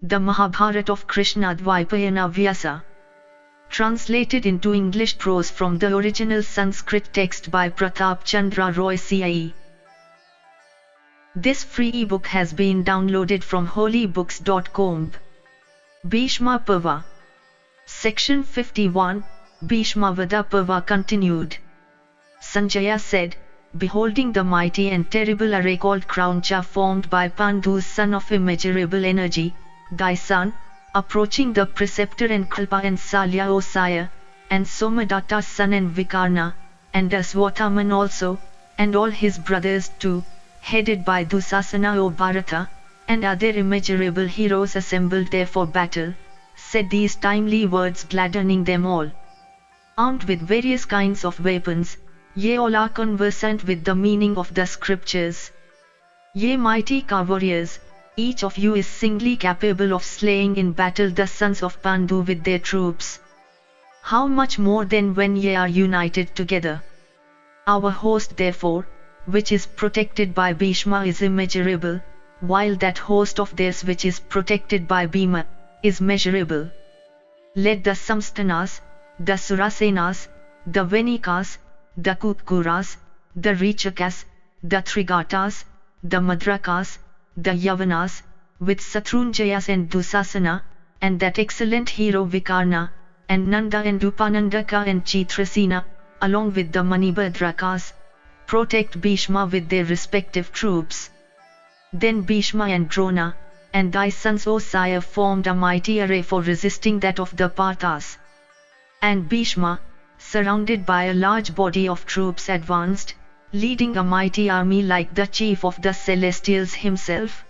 the Mahabharata of Krishna-Dwaipayana Vyasa. Translated into English prose from the original Sanskrit text by Pratap Chandra Roy C.I.E. This free ebook has been downloaded from holybooks.com. Bhishma Parva. Section 51, Bhishma Parva continued. Sanjaya said, beholding the mighty and terrible array called Krauncha formed by Pandu's son of immeasurable energy, thy son, approaching the preceptor and Kripa and Salya O sire, and Somadatta's son and Vikarna, and Aswathaman also, and all his brothers too, headed by Dusasana O Bharata, and other immeasurable heroes assembled there for battle, said these timely words gladdening them all. Armed with various kinds of weapons, ye all are conversant with the meaning of the scriptures. Ye mighty warriors, each of you is singly capable of slaying in battle the sons of Pandu with their troops. How much more then when ye are united together? Our host therefore, which is protected by Bhishma is immeasurable, while that host of theirs which is protected by Bhima, is measurable. Let the Samsthanas, the Surasenas, the Venikas, the Kutkuras, the Richakas, the Trigatas, the Madrakas, the Yavanas, with Satrunjayas and Dusasana, and that excellent hero Vikarna, and Nanda and Upanandaka and Chitrasena, along with the Manibhadrakas, protect Bhishma with their respective troops. Then Bhishma and Drona, and thy sons O sire formed a mighty array for resisting that of the Parthas. And Bhishma, surrounded by a large body of troops advanced, leading a mighty army like the chief of the celestials himself.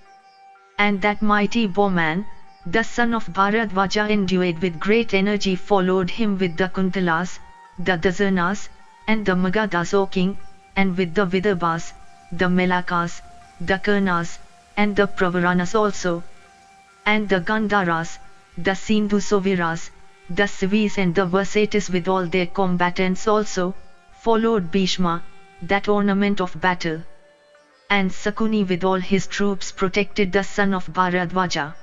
And that mighty bowman, the son of Bharadvaja endued with great energy followed him with the Kuntalas, the Dasanas, and the Magadas O king, and with the Vidarbhas, the Melakas, the Karnas, and the Pravaranas also. And the Gandharas, the Sindhusoviras, the Sivis and the Vasatis with all their combatants also, followed Bhishma, that ornament of battle. And Sakuni with all his troops protected the son of Bharadvaja.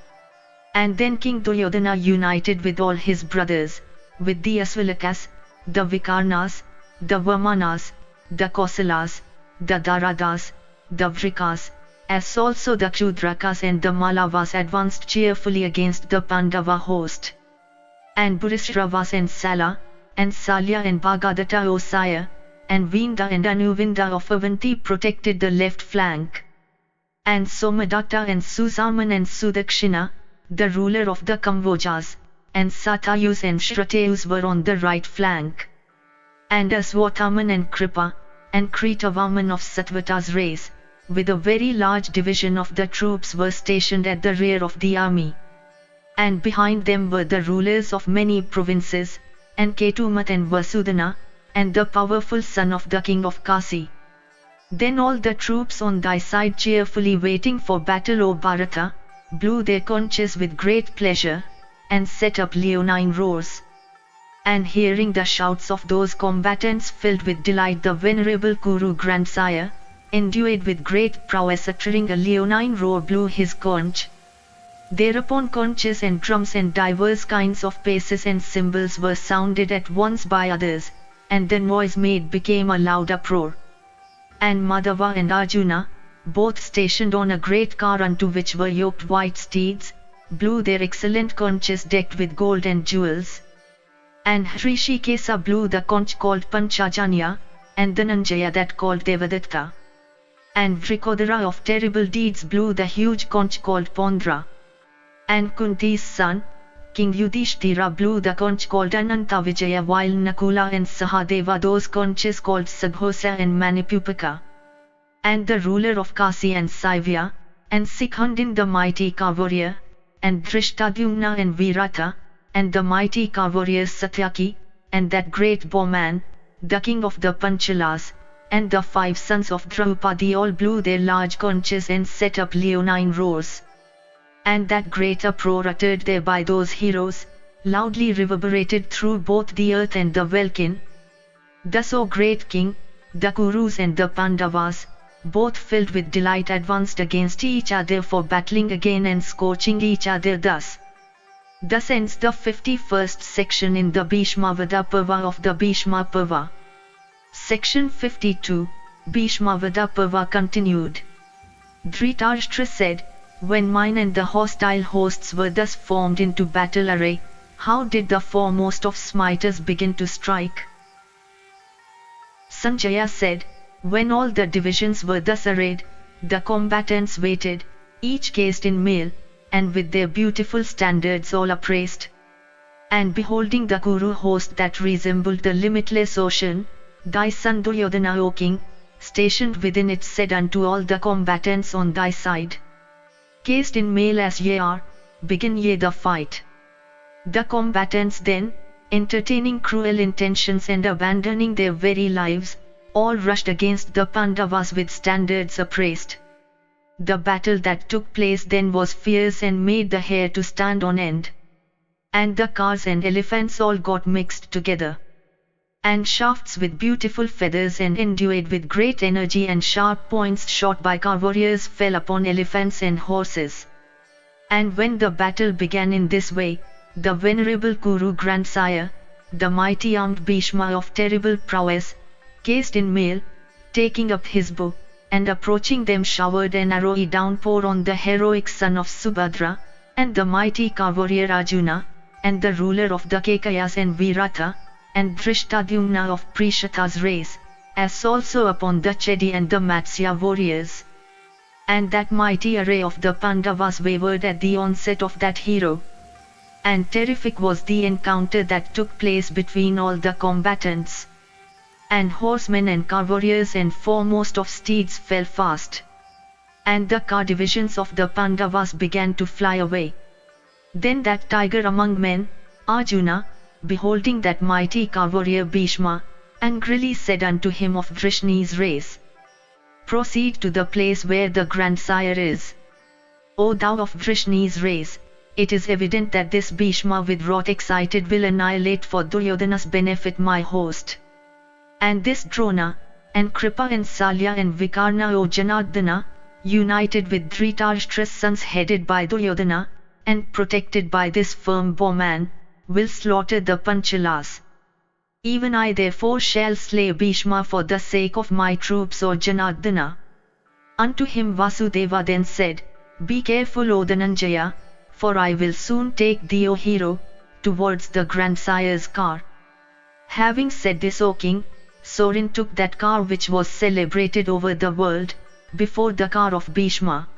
And then King Duryodhana united with all his brothers, with the Asvalakas, the Vikarnas, the Vamanas, the Kausalas, the Daradas, the Vrikas, as also the Kshudrakas and the Malavas advanced cheerfully against the Pandava host. And Burishravas and Sala, and Salya and Bhagadatta O sire, and Vinda and Anuvinda of Avanti protected the left flank. And Somadatta and Suzaman and Sudakshina, the ruler of the Kambojas, and Satayus and Shratayus were on the right flank. And Aswathaman and Kripa, and Kritavaman of Satvata's race, with a very large division of the troops were stationed at the rear of the army. And behind them were the rulers of many provinces, and Ketumat and Vasudhana, and the powerful son of the king of Kasi. Then all the troops on thy side cheerfully waiting for battle O Bharata, blew their conches with great pleasure, and set up leonine roars. And hearing the shouts of those combatants filled with delight the venerable Kuru grandsire, endued with great prowess uttering a leonine roar blew his conch. Thereupon conches and drums and divers kinds of paces and cymbals were sounded at once by others, and the noise made became a loud uproar. And Madhava and Arjuna, both stationed on a great car unto which were yoked white steeds, blew their excellent conches decked with gold and jewels. And Hrishikesa blew the conch called Panchajanya, and Dhananjaya that called Devadatta. And Vrikodara of terrible deeds blew the huge conch called Pondra. And Kunti's son, King Yudhishthira blew the conch called Anantavijaya while Nakula and Sahadeva those conches called Sabhosa and Manipupaka. And the ruler of Kasi and Saivya, and Sikhundin the mighty warrior, and Drishtadhyumna and Virata, and the mighty warriors Satyaki, and that great bowman, the king of the Panchalas, and the 5 sons of Draupadi all blew their large conches and set up leonine roars. And that great uproar uttered there by those heroes, loudly reverberated through both the earth and the welkin. Thus O great king, the Kurus and the Pandavas, both filled with delight advanced against each other for battling again and scorching each other thus. Thus ends the 51st section in the Bhishma Vada Parva of the Bhishma Parva. Section 52, Bhishma Vada Parva continued. Dhritarashtra said, "When mine and the hostile hosts were thus formed into battle array, how did the foremost of smiters begin to strike?" Sanjaya said, "When all the divisions were thus arrayed, the combatants waited, each cased in mail, and with their beautiful standards all upraised. And beholding the Kuru host that resembled the limitless ocean, thy son Duryodhana, O king, stationed within it, said unto all the combatants on thy side, Cased in mail as ye are, begin ye the fight." The combatants then, entertaining cruel intentions and abandoning their very lives, all rushed against the Pandavas with standards upraised. The battle that took place then was fierce and made the hair to stand on end. And the cars and elephants all got mixed together. And shafts with beautiful feathers and endued with great energy and sharp points shot by car warriors fell upon elephants and horses. And when the battle began in this way, the venerable Kuru grandsire, the mighty armed Bhishma of terrible prowess, cased in mail, taking up his bow, and approaching them showered an arrowy downpour on the heroic son of Subhadra, and the mighty car warrior Arjuna, and the ruler of the Kekayas and Virata, and Drishtadhyumna of Prishatha's race, as also upon the Chedi and the Matsya warriors. And that mighty array of the Pandavas wavered at the onset of that hero. And terrific was the encounter that took place between all the combatants. And horsemen and car warriors and foremost of steeds fell fast. And the car divisions of the Pandavas began to fly away. Then that tiger among men, Arjuna, beholding that mighty car warrior Bhishma, angrily said unto him of Vrishni's race, "Proceed to the place where the grandsire is. O thou of Vrishni's race, it is evident that this Bhishma with wrath excited will annihilate for Duryodhana's benefit my host. And this Drona, and Kripa and Salya and Vikarna, O Janardana, united with Dhritarashtra's sons headed by Duryodhana, and protected by this firm bowman, will slaughter the Panchalas. Even I therefore shall slay Bhishma for the sake of my troops, O Janardana." Unto him Vasudeva then said, "Be careful, O Dhananjaya, for I will soon take thee, O hero, towards the grandsire's car." Having said this, O king, Sorin took that car which was celebrated over the world, before the car of Bhishma.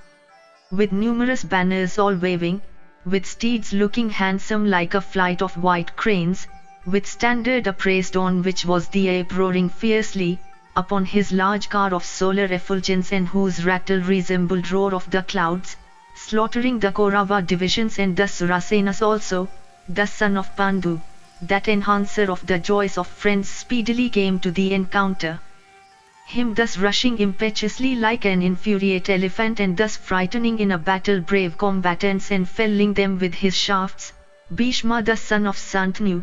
With numerous banners all waving, with steeds looking handsome like a flight of white cranes, with standard upraised on which was the ape roaring fiercely, upon his large car of solar effulgence and whose rattle resembled roar of the clouds, slaughtering the Kaurava divisions and the Surasenas also, the son of Pandu, that enhancer of the joys of friends, speedily came to the encounter. Him thus rushing impetuously like an infuriate elephant and thus frightening in a battle brave combatants and felling them with his shafts, Bhishma the son of Santanu,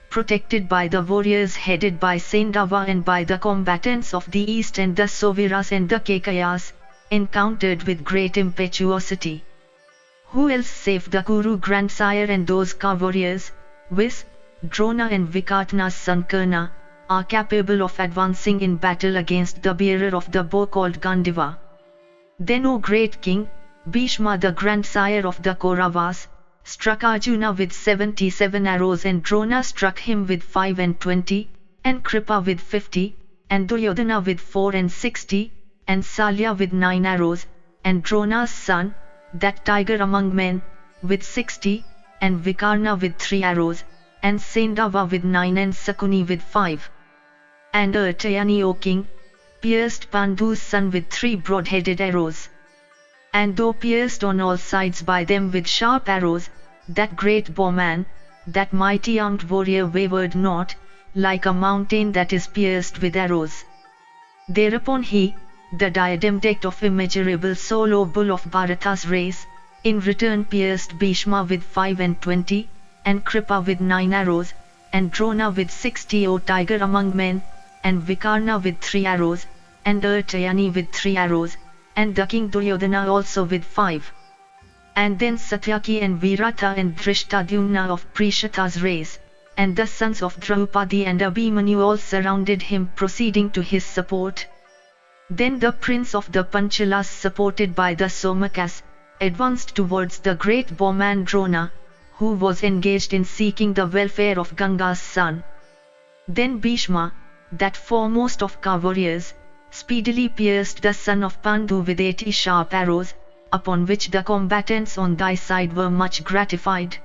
protected by the warriors headed by Sendava and by the combatants of the east and the Soviras and the Kekayas, encountered with great impetuosity. Who else save the Kuru grandsire and those car warriors, viz., Drona and Vikatna's son Karna, are capable of advancing in battle against the bearer of the bow called Gandiva. Then, O great king, Bhishma the grandsire of the Kauravas, struck Arjuna with 77 arrows, and Drona struck him with 25, and Kripa with 50, and Duryodhana with 64, and Salya with 9 arrows, and Drona's son, that tiger among men, with 60, and Vikarna with 3 arrows, and Sendava with 9 and Sakuni with 5. And Artayani, O king, pierced Pandu's son with 3 broad-headed arrows. And though pierced on all sides by them with sharp arrows, that great bowman, that mighty armed warrior wavered not, like a mountain that is pierced with arrows. Thereupon he, the diadem decked of immeasurable soul, O bull of Bharata's race, in return pierced Bhishma with 25, and Kripa with 9 arrows, and Drona with 60, O tiger among men, and Vikarna with 3 arrows, and Artayani with 3 arrows, and the king Duryodhana also with 5. And then Satyaki and Virata and Drishtadhyumna of Prishata's race, and the sons of Draupadi and Abhimanyu all surrounded him, proceeding to his support. Then the prince of the Panchalas, supported by the Somakas, advanced towards the great bowman Drona, who was engaged in seeking the welfare of Ganga's son. Then Bhishma, that foremost of warriors, speedily pierced the son of Pandu with 80 sharp arrows, upon which the combatants on thy side were much gratified.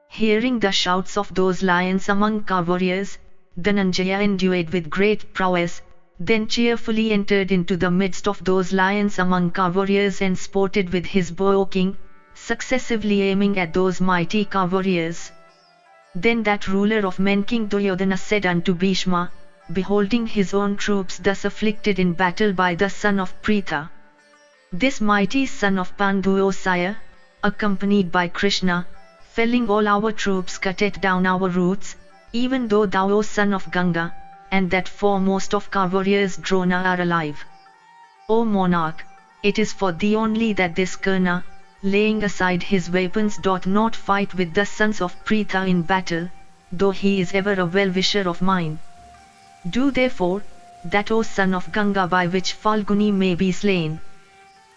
Hearing the shouts of those lions among warriors, Dhananjaya, endued with great prowess, then cheerfully entered into the midst of those lions among warriors and sported with his bow, O king, successively aiming at those mighty warriors. Then that ruler of men King Duryodhana said unto Bhishma, beholding his own troops thus afflicted in battle by the son of Pritha, this mighty son of Pandu, O sire, accompanied by Krishna, felling all our troops, cutteth down our roots, even though thou, O son of Ganga, and that foremost of warriors Drona are alive. O monarch, it is for thee only that this Karna, laying aside his weapons, doth not fight with the sons of Pritha in battle, though he is ever a well-wisher of mine. Do therefore, that, O son of Ganga, by which Falguni may be slain.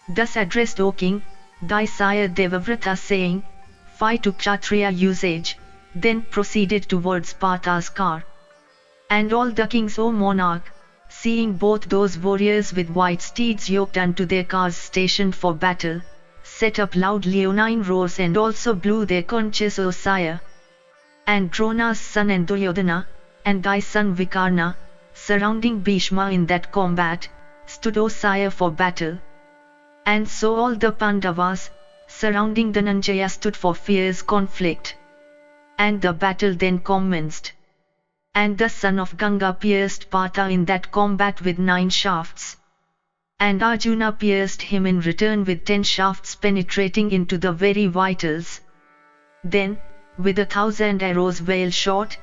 Thus addressed, O king, thy sire Devavrata, saying, fight to Kshatriya usage, then proceeded towards Partha's car. And all the kings, O monarch, seeing both those warriors with white steeds yoked unto their cars stationed for battle, set up loud leonine roars and also blew their conches, O sire. And Drona's son and Duryodhana, and thy son Vikarna, surrounding Bhishma in that combat, stood, O sire, for battle. And so all the Pandavas, surrounding Dhananjaya, stood for fierce conflict. And the battle then commenced. And the son of Ganga pierced Partha in that combat with 9 shafts. And Arjuna pierced him in return with 10 shafts, penetrating into the very vitals. Then, with 1,000 arrows well shot,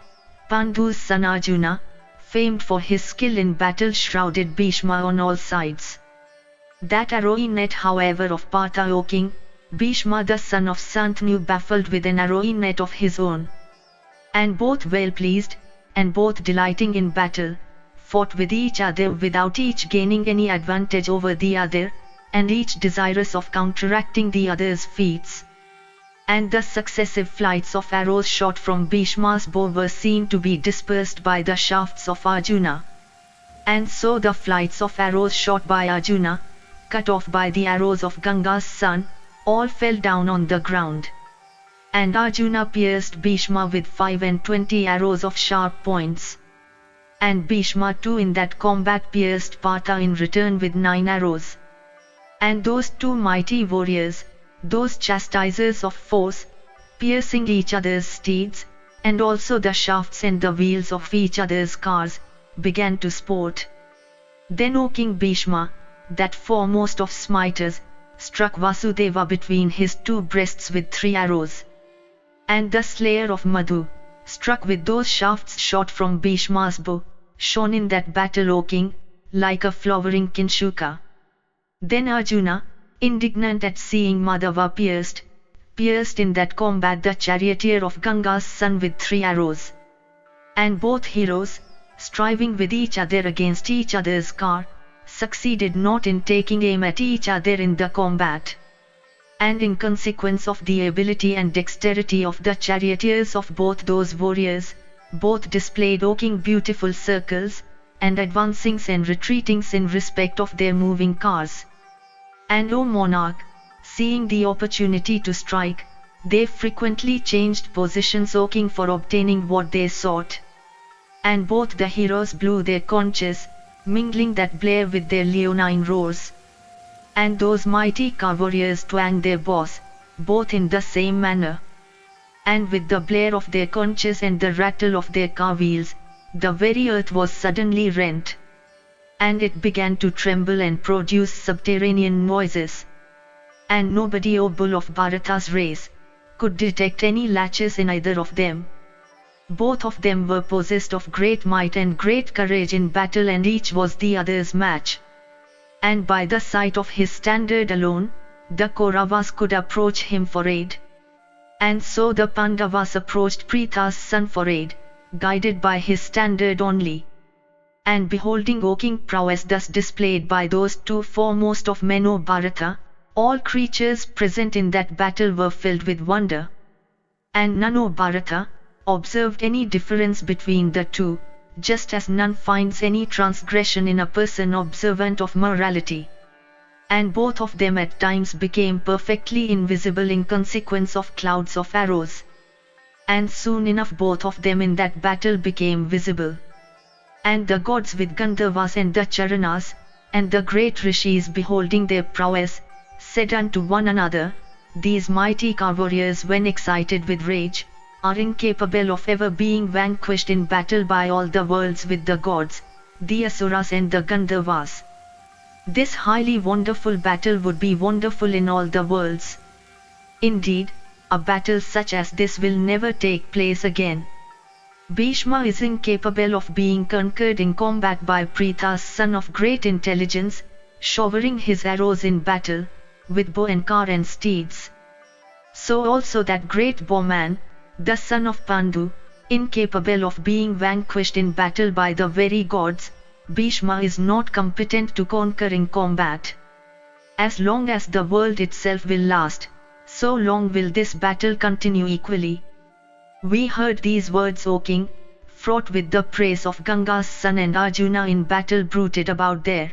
Pandu's son Arjuna, famed for his skill in battle, shrouded Bhishma on all sides. That arrowy net, however, of Partha, O king, Bhishma the son of Santanu baffled with an arrowy net of his own. And both well pleased, and both delighting in battle, fought with each other without each gaining any advantage over the other, and each desirous of counteracting the other's feats. And the successive flights of arrows shot from Bhishma's bow were seen to be dispersed by the shafts of Arjuna. And so the flights of arrows shot by Arjuna, cut off by the arrows of Ganga's son, all fell down on the ground. And Arjuna pierced Bhishma with 25 arrows of sharp points. And Bhishma too in that combat pierced Partha in return with 9 arrows. And those two mighty warriors, those chastisers of foes, piercing each other's steeds, and also the shafts and the wheels of each other's cars, began to sport. Then, O King Bhishma, that foremost of smiters, struck Vasudeva between his 2 breasts with 3 arrows. And the slayer of Madhu, struck with those shafts shot from Bhishma's bow, shone in that battle, O king, like a flowering kinshuka. Then Arjuna, indignant at seeing Madhava pierced in that combat the charioteer of Ganga's son with 3 arrows. And both heroes, striving with each other against each other's car, succeeded not in taking aim at each other in the combat. And in consequence of the ability and dexterity of the charioteers of both those warriors, both displayed, O king, beautiful circles, and advancings and retreatings in respect of their moving cars. And, O monarch, seeing the opportunity to strike, they frequently changed positions, O king, for obtaining what they sought. And both the heroes blew their conches, mingling that blare with their leonine roars. And those mighty warriors twanged their bows, both in the same manner. And with the blare of their conches and the rattle of their car wheels, the very earth was suddenly rent. And it began to tremble and produce subterranean noises. And nobody, O bull of Bharata's race, could detect any latches in either of them. Both of them were possessed of great might and great courage in battle, and each was the other's match. and by the sight of his standard alone, the Kauravas could approach him for aid. And so the Pandavas approached Pritha's son for aid, guided by his standard only. And beholding O king prowess thus displayed by those two foremost of men O Bharata, all creatures present in that battle were filled with wonder. And none O Bharata observed any difference between the two, just as none finds any transgression in a person observant of morality. And both of them at times became perfectly invisible in consequence of clouds of arrows. And soon enough both of them in that battle became visible. And the gods with Gandharvas and the Charanas, and the great rishis beholding their prowess, said unto one another, These mighty warriors when excited with rage, are incapable of ever being vanquished in battle by all the worlds with the gods, the Asuras and the Gandharvas. This highly wonderful battle would be wonderful in all the worlds. Indeed, a battle such as this will never take place again. Bhishma is incapable of being conquered in combat by Pritha's son of great intelligence, showering his arrows in battle, with bow and car and steeds. So also that great bowman, the son of Pandu, incapable of being vanquished in battle by the very gods, Bhishma is not competent to conquer in combat. As long as the world itself will last, so long will this battle continue equally. We heard these words O king, fraught with the praise of Ganga's son and Arjuna in battle bruited about there.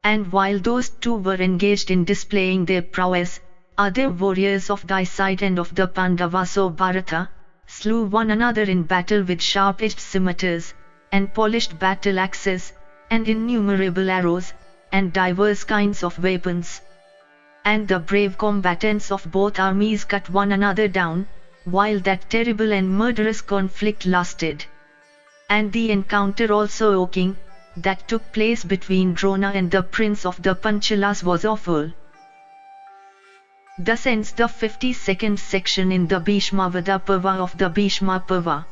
And while those two were engaged in displaying their prowess, other warriors of thy side and of the Pandavas O Bharata, slew one another in battle with sharp-edged scimitars, and polished battle axes, and innumerable arrows, and divers kinds of weapons. And the brave combatants of both armies cut one another down, while that terrible and murderous conflict lasted. And the encounter also O king, that took place between Drona and the prince of the Panchalas was awful. Thus ends the 52nd section in the Bhishma Vada Parva of the Bhishma Parva.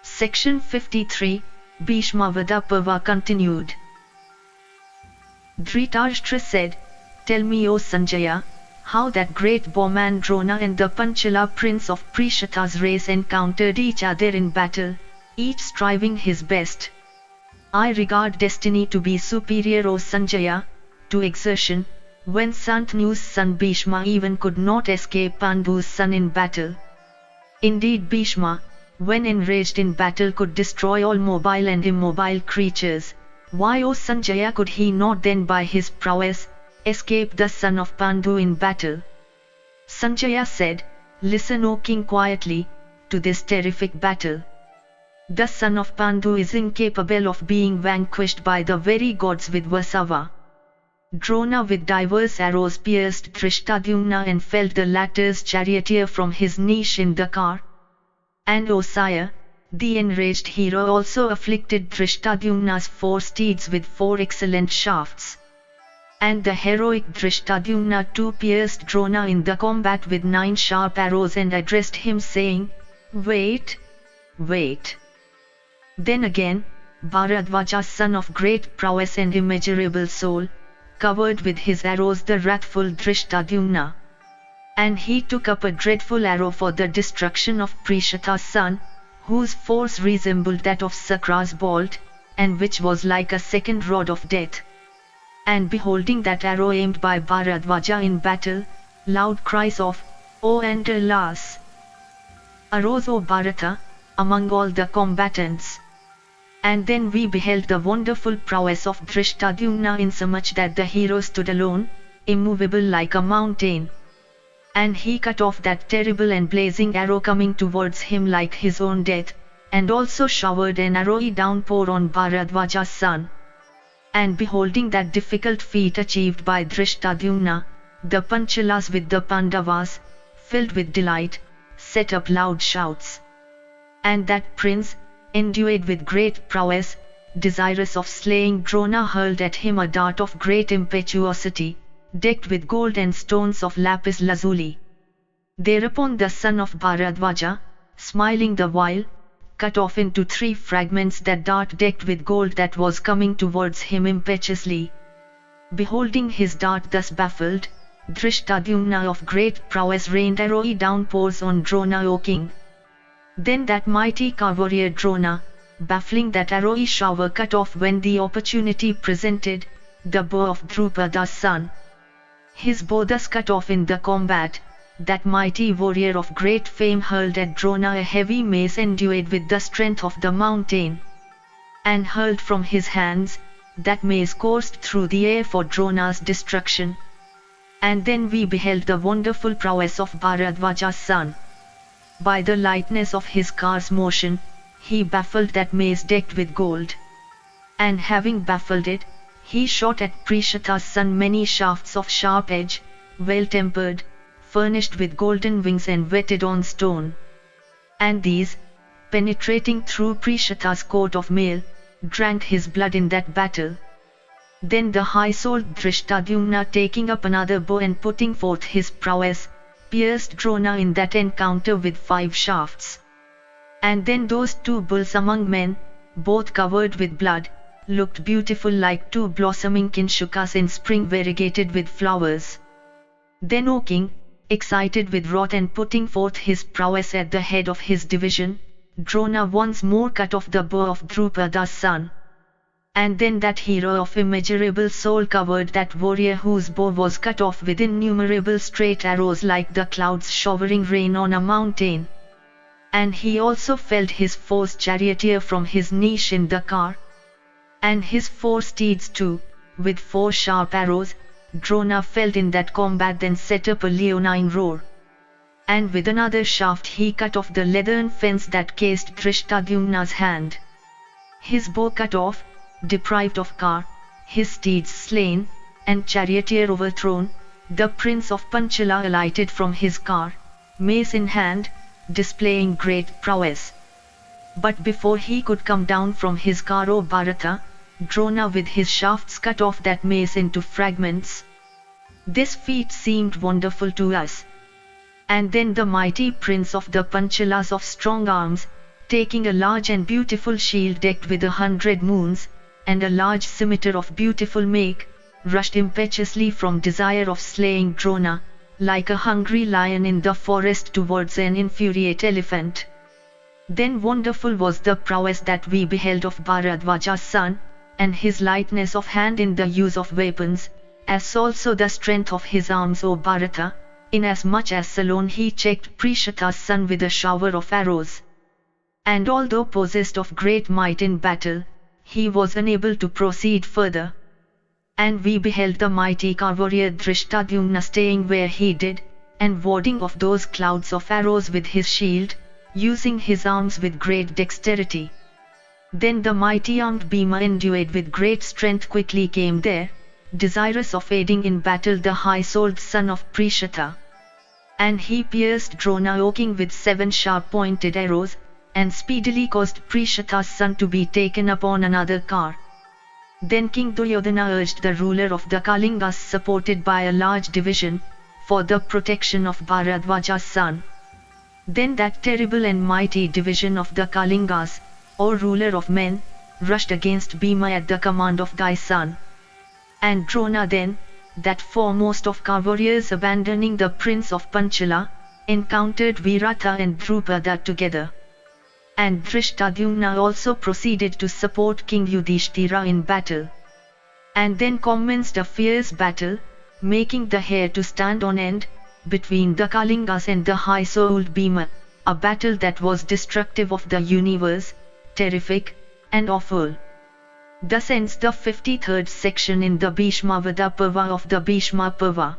Section 53, Bhishma Vada Parva continued. Dhritarashtra said, Tell me O Sanjaya, how that great bowman Drona and the Panchala prince of Prishata's race encountered each other in battle, each striving his best. I regard destiny to be superior O Sanjaya, to exertion, when Santanu's son Bhishma even could not escape Pandu's son in battle. Indeed Bhishma, when enraged in battle could destroy all mobile and immobile creatures, why O Sanjaya could he not then by his prowess, escape the son of Pandu in battle? Sanjaya said, Listen O king quietly, to this terrific battle. The son of Pandu is incapable of being vanquished by the very gods with Vasava. Drona with diverse arrows pierced Drishtadyumna and felled the latter's charioteer from his niche in the car. And O sire, the enraged hero also afflicted Drishtadyumna's 4 steeds with 4 excellent shafts. And the heroic Drishtadyumna too pierced Drona in the combat with 9 sharp arrows and addressed him saying, Wait, wait. Then again, Bharadvaja son of great prowess and immeasurable soul, covered with his arrows the wrathful Drishtadyumna. And he took up a dreadful arrow for the destruction of Prishata's son, whose force resembled that of Sakra's bolt, and which was like a second rod of death. And beholding that arrow aimed by Bharadvaja in battle, loud cries of, Oh and alas! arose O Bharata, among all the combatants. And then we beheld the wonderful prowess of Drishtadyumna insomuch that the hero stood alone, immovable like a mountain. And he cut off that terrible and blazing arrow coming towards him like his own death, and also showered an arrowy downpour on Bharadvaja's son. And beholding that difficult feat achieved by Drishtadyumna, the Panchalas with the Pandavas, filled with delight, set up loud shouts. And that prince, endued with great prowess, desirous of slaying Drona hurled at him a dart of great impetuosity, decked with gold and stones of lapis lazuli. Thereupon the son of Bharadvaja, smiling the while, cut off into 3 fragments that dart decked with gold that was coming towards him impetuously. Beholding his dart thus baffled, Drishtadyumna of great prowess rained arrowy downpours on Drona, O king. Then that mighty warrior Drona, baffling that arrowy shower, cut off when the opportunity presented, the bow of Drupada's son. His bow thus cut off in the combat, that mighty warrior of great fame hurled at Drona a heavy mace endued with the strength of the mountain. And hurled from his hands, that mace coursed through the air for Drona's destruction. And then we beheld the wonderful prowess of Bharadwaja's son. By the lightness of his car's motion, he baffled that mace decked with gold. And having baffled it, he shot at Prishata's son many shafts of sharp edge, well-tempered, furnished with golden wings and whetted on stone. And these, penetrating through Prishata's coat of mail, drank his blood in that battle. Then the high-souled Drishtadyumna, taking up another bow and putting forth his prowess, pierced Drona in that encounter with 5 shafts. And then those 2 bulls among men, both covered with blood, looked beautiful like 2 blossoming kinshukas in spring variegated with flowers. Then, O king, excited with wrath and putting forth his prowess at the head of his division, Drona once more cut off the bow of Drupada's son. And then that hero of immeasurable soul covered that warrior whose bow was cut off with innumerable straight arrows like the clouds showering rain on a mountain. And he also felled his foe's charioteer from his niche in the car. And his 4 steeds too, with 4 sharp arrows, Drona felled in that combat, then set up a leonine roar. And with another shaft he cut off the leathern fence that cased Drishtadyumna's hand. His bow cut off, deprived of car, his steeds slain, and charioteer overthrown, the prince of Panchala alighted from his car, mace in hand, displaying great prowess. But before he could come down from his car, O Bharata, Drona with his shafts cut off that mace into fragments. This feat seemed wonderful to us. And then the mighty prince of the Panchalas of strong arms, taking a large and beautiful shield decked with 100 moons, and a large scimitar of beautiful make, rushed impetuously from desire of slaying Drona, like a hungry lion in the forest towards an infuriate elephant. Then wonderful was the prowess that we beheld of Bharadwaja's son, and his lightness of hand in the use of weapons, as also the strength of his arms, O Bharata, inasmuch as alone he checked Prishata's son with a shower of arrows. And although possessed of great might in battle, he was unable to proceed further. And we beheld the mighty warrior Drishtadyumna staying where he did, and warding off those clouds of arrows with his shield, using his arms with great dexterity. Then the mighty armed Bhima, endued with great strength, quickly came there, desirous of aiding in battle the high-souled son of Prishata. And he pierced Drona, O king, with 7 sharp-pointed arrows, and speedily caused Prishata's son to be taken upon another car. Then King Duryodhana urged the ruler of the Kalingas, supported by a large division, for the protection of Bharadwaja's son. Then that terrible and mighty division of the Kalingas, O ruler of men, rushed against Bhima at the command of thy son. And Drona then, that foremost of warriors, abandoning the prince of Panchala, encountered Virata and Drupada together. And Drishtadyumna also proceeded to support King Yudhishthira in battle. And then commenced a fierce battle, making the hair to stand on end, between the Kalingas and the high-souled Bhima, a battle that was destructive of the universe, terrific, and awful. Thus ends the 53rd section in the Bhishma Parva of the Bhishma Parva.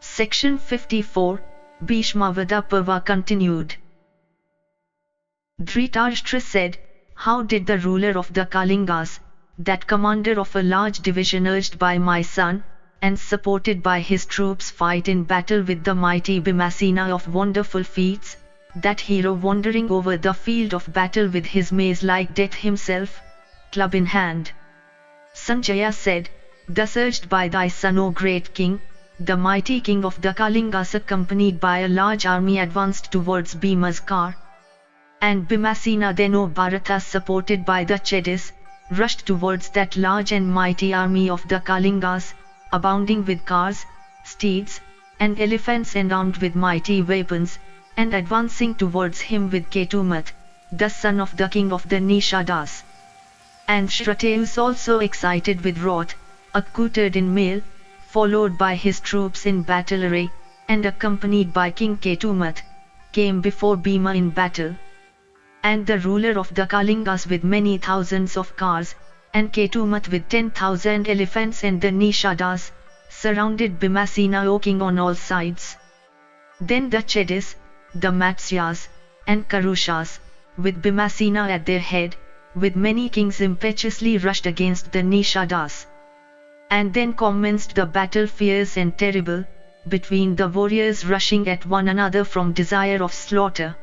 Section 54, Bhishma Parva continued. Dhritarashtra said, "How did the ruler of the Kalingas, that commander of a large division urged by my son, and supported by his troops, fight in battle with the mighty Bhimasena of wonderful feats, that hero wandering over the field of battle with his mace like death himself, club in hand?" Sanjaya said, "Thus urged by thy son, O great king, the mighty king of the Kalingas, accompanied by a large army, advanced towards Bhima's car. And Bhimasena then, O Bharata, supported by the Chedis, rushed towards that large and mighty army of the Kalingas, abounding with cars, steeds, and elephants and armed with mighty weapons, and advancing towards him with Ketumat, the son of the king of the Nishadas. And Shrateus also excited with wrath, accoutred in mail, followed by his troops in battle array, and accompanied by King Ketumat, came before Bhima in battle. And the ruler of the Kalingas with many thousands of cars, and Ketumat with 10,000 elephants and the Nishadas, surrounded Bhimasena, O king, on all sides. Then the Chedis, the Matsyas, and Karushas, with Bhimasena at their head, with many kings impetuously rushed against the Nishadas. And then commenced the battle fierce and terrible, between the warriors rushing at one another from desire of slaughter.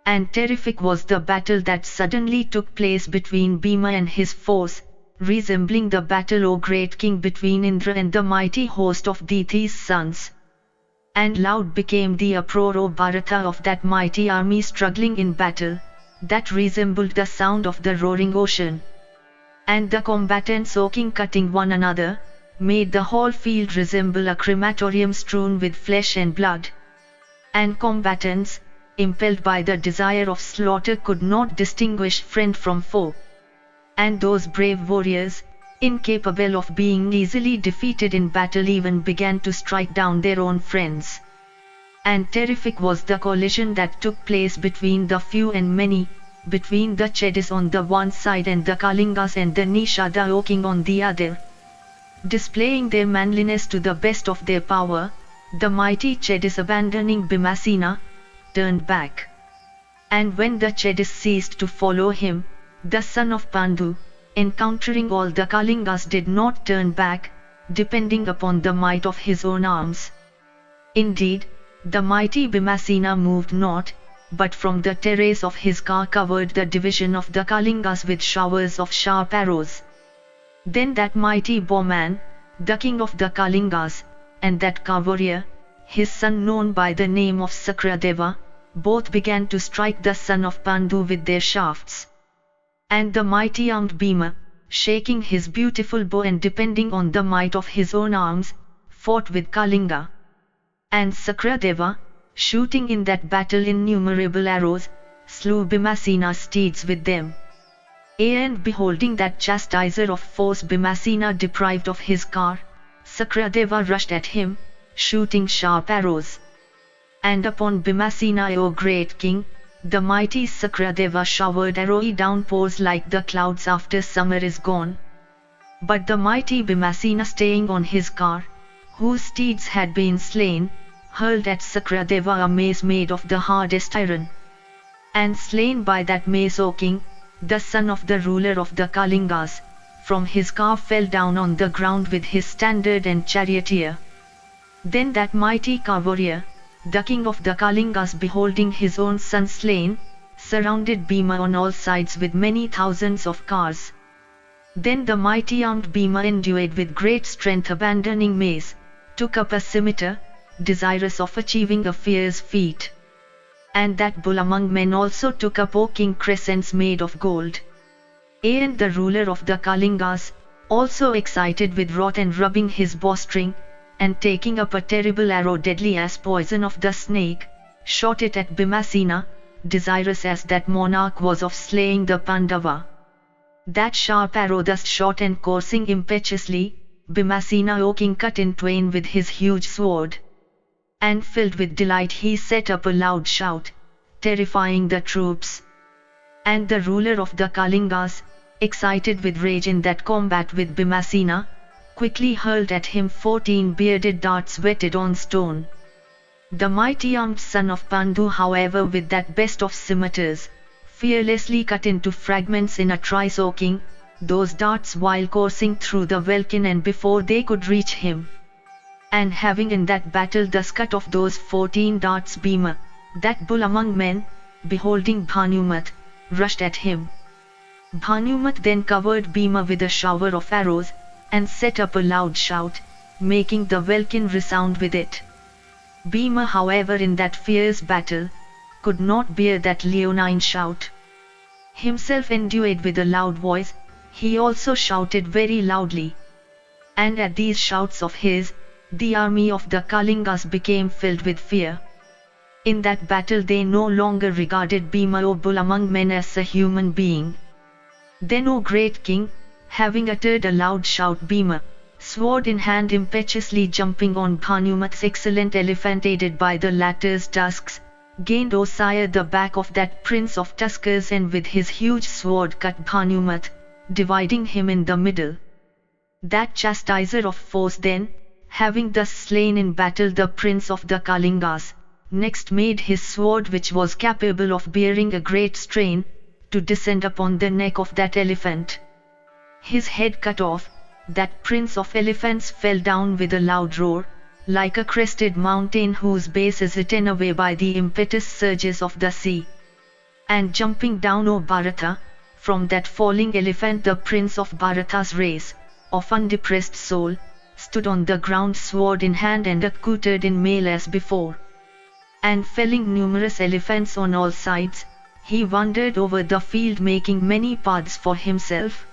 And terrific was the battle that suddenly took place between Bhima and his foes, resembling the battle, O great king, between Indra and the mighty host of Diti's sons. And loud became the uproar, O Bharata, of that mighty army struggling in battle, that resembled the sound of the roaring ocean. And the combatants, O king, cutting one another, made the whole field resemble a crematorium strewn with flesh and blood. And combatants, impelled by the desire of slaughter, could not distinguish friend from foe. And those brave warriors, incapable of being easily defeated in battle, even began to strike down their own friends. And terrific was the collision that took place between the few and many, between the Chedis on the one side and the Kalingas and the Nishada, O king, on the other. Displaying their manliness to the best of their power, the mighty Chedis, abandoning Bhimasena, turned back. And when the Chedis ceased to follow him, the son of Pandu, encountering all the Kalingas, did not turn back, depending upon the might of his own arms. Indeed, the mighty Bhimasena moved not, but from the terrace of his car covered the division of the Kalingas with showers of sharp arrows. Then that mighty bowman, the king of the Kalingas, and that car warrior, his son known by the name of Sakradeva, both began to strike the son of Pandu with their shafts. And the mighty armed Bhima, shaking his beautiful bow and depending on the might of his own arms, fought with Kalinga. And Sakradeva, shooting in that battle innumerable arrows, slew Bhimasena's steeds with them. And beholding that chastiser of foes Bhimasena deprived of his car, Sakradeva rushed at him, shooting sharp arrows. And upon Bhimasena, O great king, the mighty Sakradeva showered arrowy downpours like the clouds after summer is gone. But the mighty Bhimasena, staying on his car, whose steeds had been slain, hurled at Sakradeva a mace made of the hardest iron. And slain by that mace, O king, the son of the ruler of the Kalingas, from his car fell down on the ground with his standard and charioteer. Then that mighty car warrior, the king of the Kalingas, beholding his own son slain, surrounded Bhima on all sides with many thousands of cars. Then the mighty armed Bhima, endued with great strength, abandoning mace, took up a scimitar, desirous of achieving a fierce feat. And that bull among men also took up, O king, crescents made of gold. And the ruler of the Kalingas, also excited with wrath and rubbing his bowstring, and taking up a terrible arrow deadly as poison of the snake, shot it at Bhimasena, desirous as that monarch was of slaying the Pandava. That sharp arrow thus shot and coursing impetuously, Bhimasena, O king, cut in twain with his huge sword. And filled with delight he set up a loud shout, terrifying the troops. And the ruler of the Kalingas, excited with rage in that combat with Bhimasena, quickly hurled at him 14 bearded darts whetted on stone. The mighty armed son of Pandu, however, with that best of scimitars, fearlessly cut into fragments in a trice, O king, those darts while coursing through the welkin, and before they could reach him. And having in that battle thus cut off those 14 darts, Bhima, that bull among men, beholding Bhanumat, rushed at him. Bhanumat then covered Bhima with a shower of arrows, and set up a loud shout, making the welkin resound with it. Bhima, however, in that fierce battle, could not bear that leonine shout. Himself endued with a loud voice, he also shouted very loudly. And at these shouts of his, the army of the Kalingas became filled with fear. In that battle they no longer regarded Bhima, O bull among men, as a human being. Then, O great king, having uttered a loud shout, Bhima, sword in hand, impetuously jumping on Bhanumat's excellent elephant aided by the latter's tusks, gained, O sire, the back of that prince of tuskers, and with his huge sword cut Bhanumat, dividing him in the middle. That chastiser of foes then, having thus slain in battle the prince of the Kalingas, next made his sword, which was capable of bearing a great strain, to descend upon the neck of that elephant. His head cut off, that prince of elephants fell down with a loud roar, like a crested mountain whose base is eaten away by the impetuous surges of the sea. And jumping down, O Bharata, from that falling elephant the prince of Bharata's race, of undepressed soul, stood on the ground, sword in hand and accoutred in mail as before. And felling numerous elephants on all sides, he wandered over the field, making many paths for himself.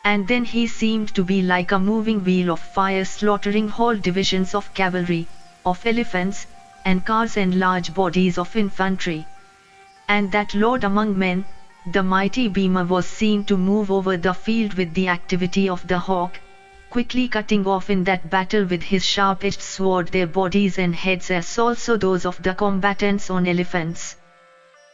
And then he seemed to be like a moving wheel of fire, slaughtering whole divisions of cavalry, of elephants, and cars, and large bodies of infantry. And that lord among men, the mighty Bhima, was seen to move over the field with the activity of the hawk, quickly cutting off in that battle with his sharp-edged sword their bodies and heads, as also those of the combatants on elephants.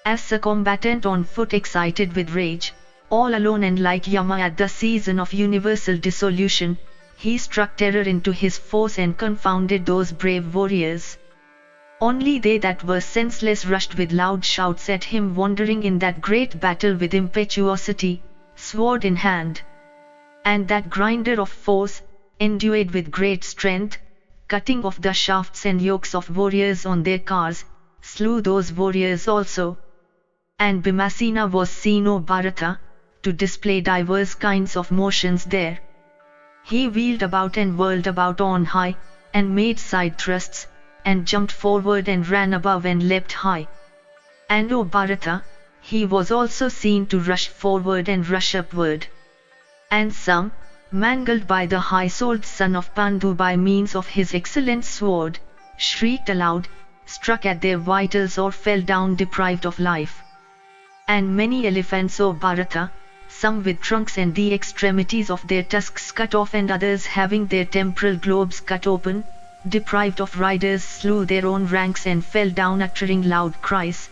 As a combatant on foot, excited with rage, all alone and like Yama at the season of universal dissolution, he struck terror into his foes and confounded those brave warriors. Only they that were senseless rushed with loud shouts at him, wandering in that great battle with impetuosity, sword in hand. And that grinder of foes, endued with great strength, cutting off the shafts and yokes of warriors on their cars, slew those warriors also. And Bhimasena was seen, O Bharata, to display divers kinds of motions there. He wheeled about and whirled about on high, and made side thrusts, and jumped forward and ran above and leapt high. And, O Bharata, he was also seen to rush forward and rush upward. And some, mangled by the high-souled son of Pandhu by means of his excellent sword, shrieked aloud, struck at their vitals, or fell down deprived of life. And many elephants, O Bharata, some with trunks and the extremities of their tusks cut off, and others having their temporal globes cut open, deprived of riders, slew their own ranks and fell down uttering loud cries.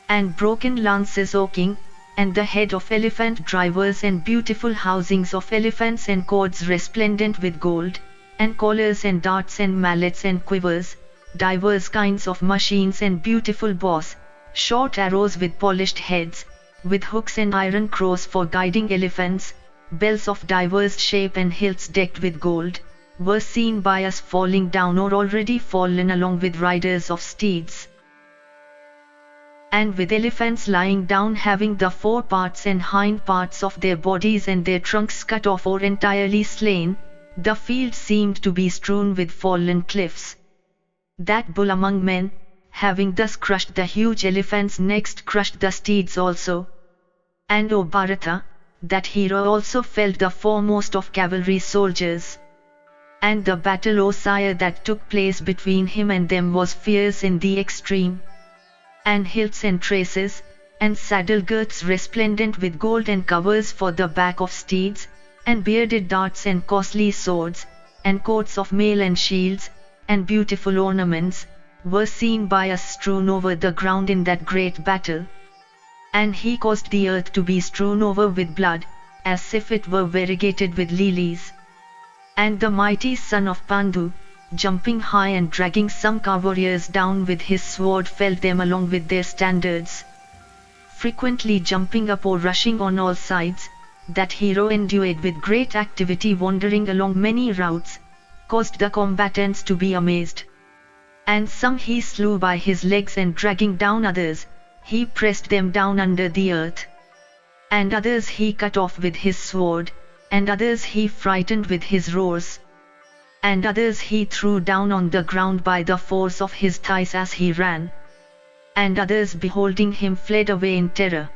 And broken lances, O king, and the head of elephant drivers, and beautiful housings of elephants, and cords resplendent with gold, and collars and darts and mallets and quivers, divers kinds of machines and beautiful bows, short arrows with polished heads, with hooks and iron crows for guiding elephants, bells of divers shape and hilts decked with gold, were seen by us falling down or already fallen, along with riders of steeds. And with elephants lying down, having the fore parts and hind parts of their bodies and their trunks cut off or entirely slain, the field seemed to be strewn with fallen cliffs. That bull among men, having thus crushed the huge elephants, next crushed the steeds also. And, O Bharata, that hero also felled the foremost of cavalry soldiers. And the battle, O sire, that took place between him and them was fierce in the extreme. And hilts and traces, and saddle girths resplendent with gold, and covers for the back of steeds, and bearded darts and costly swords, and coats of mail and shields, and beautiful ornaments, were seen by us strewn over the ground in that great battle. And he caused the earth to be strewn over with blood, as if it were variegated with lilies. And the mighty son of Pandhu, jumping high and dragging some warriors down with his sword, felled them along with their standards. Frequently jumping up or rushing on all sides, that hero, endued with great activity, wandering along many routes, caused the combatants to be amazed. And some he slew by his legs, and dragging down others, he pressed them down under the earth. And others he cut off with his sword, and others he frightened with his roars. And others he threw down on the ground by the force of his thighs as he ran. And others, beholding him, fled away in terror.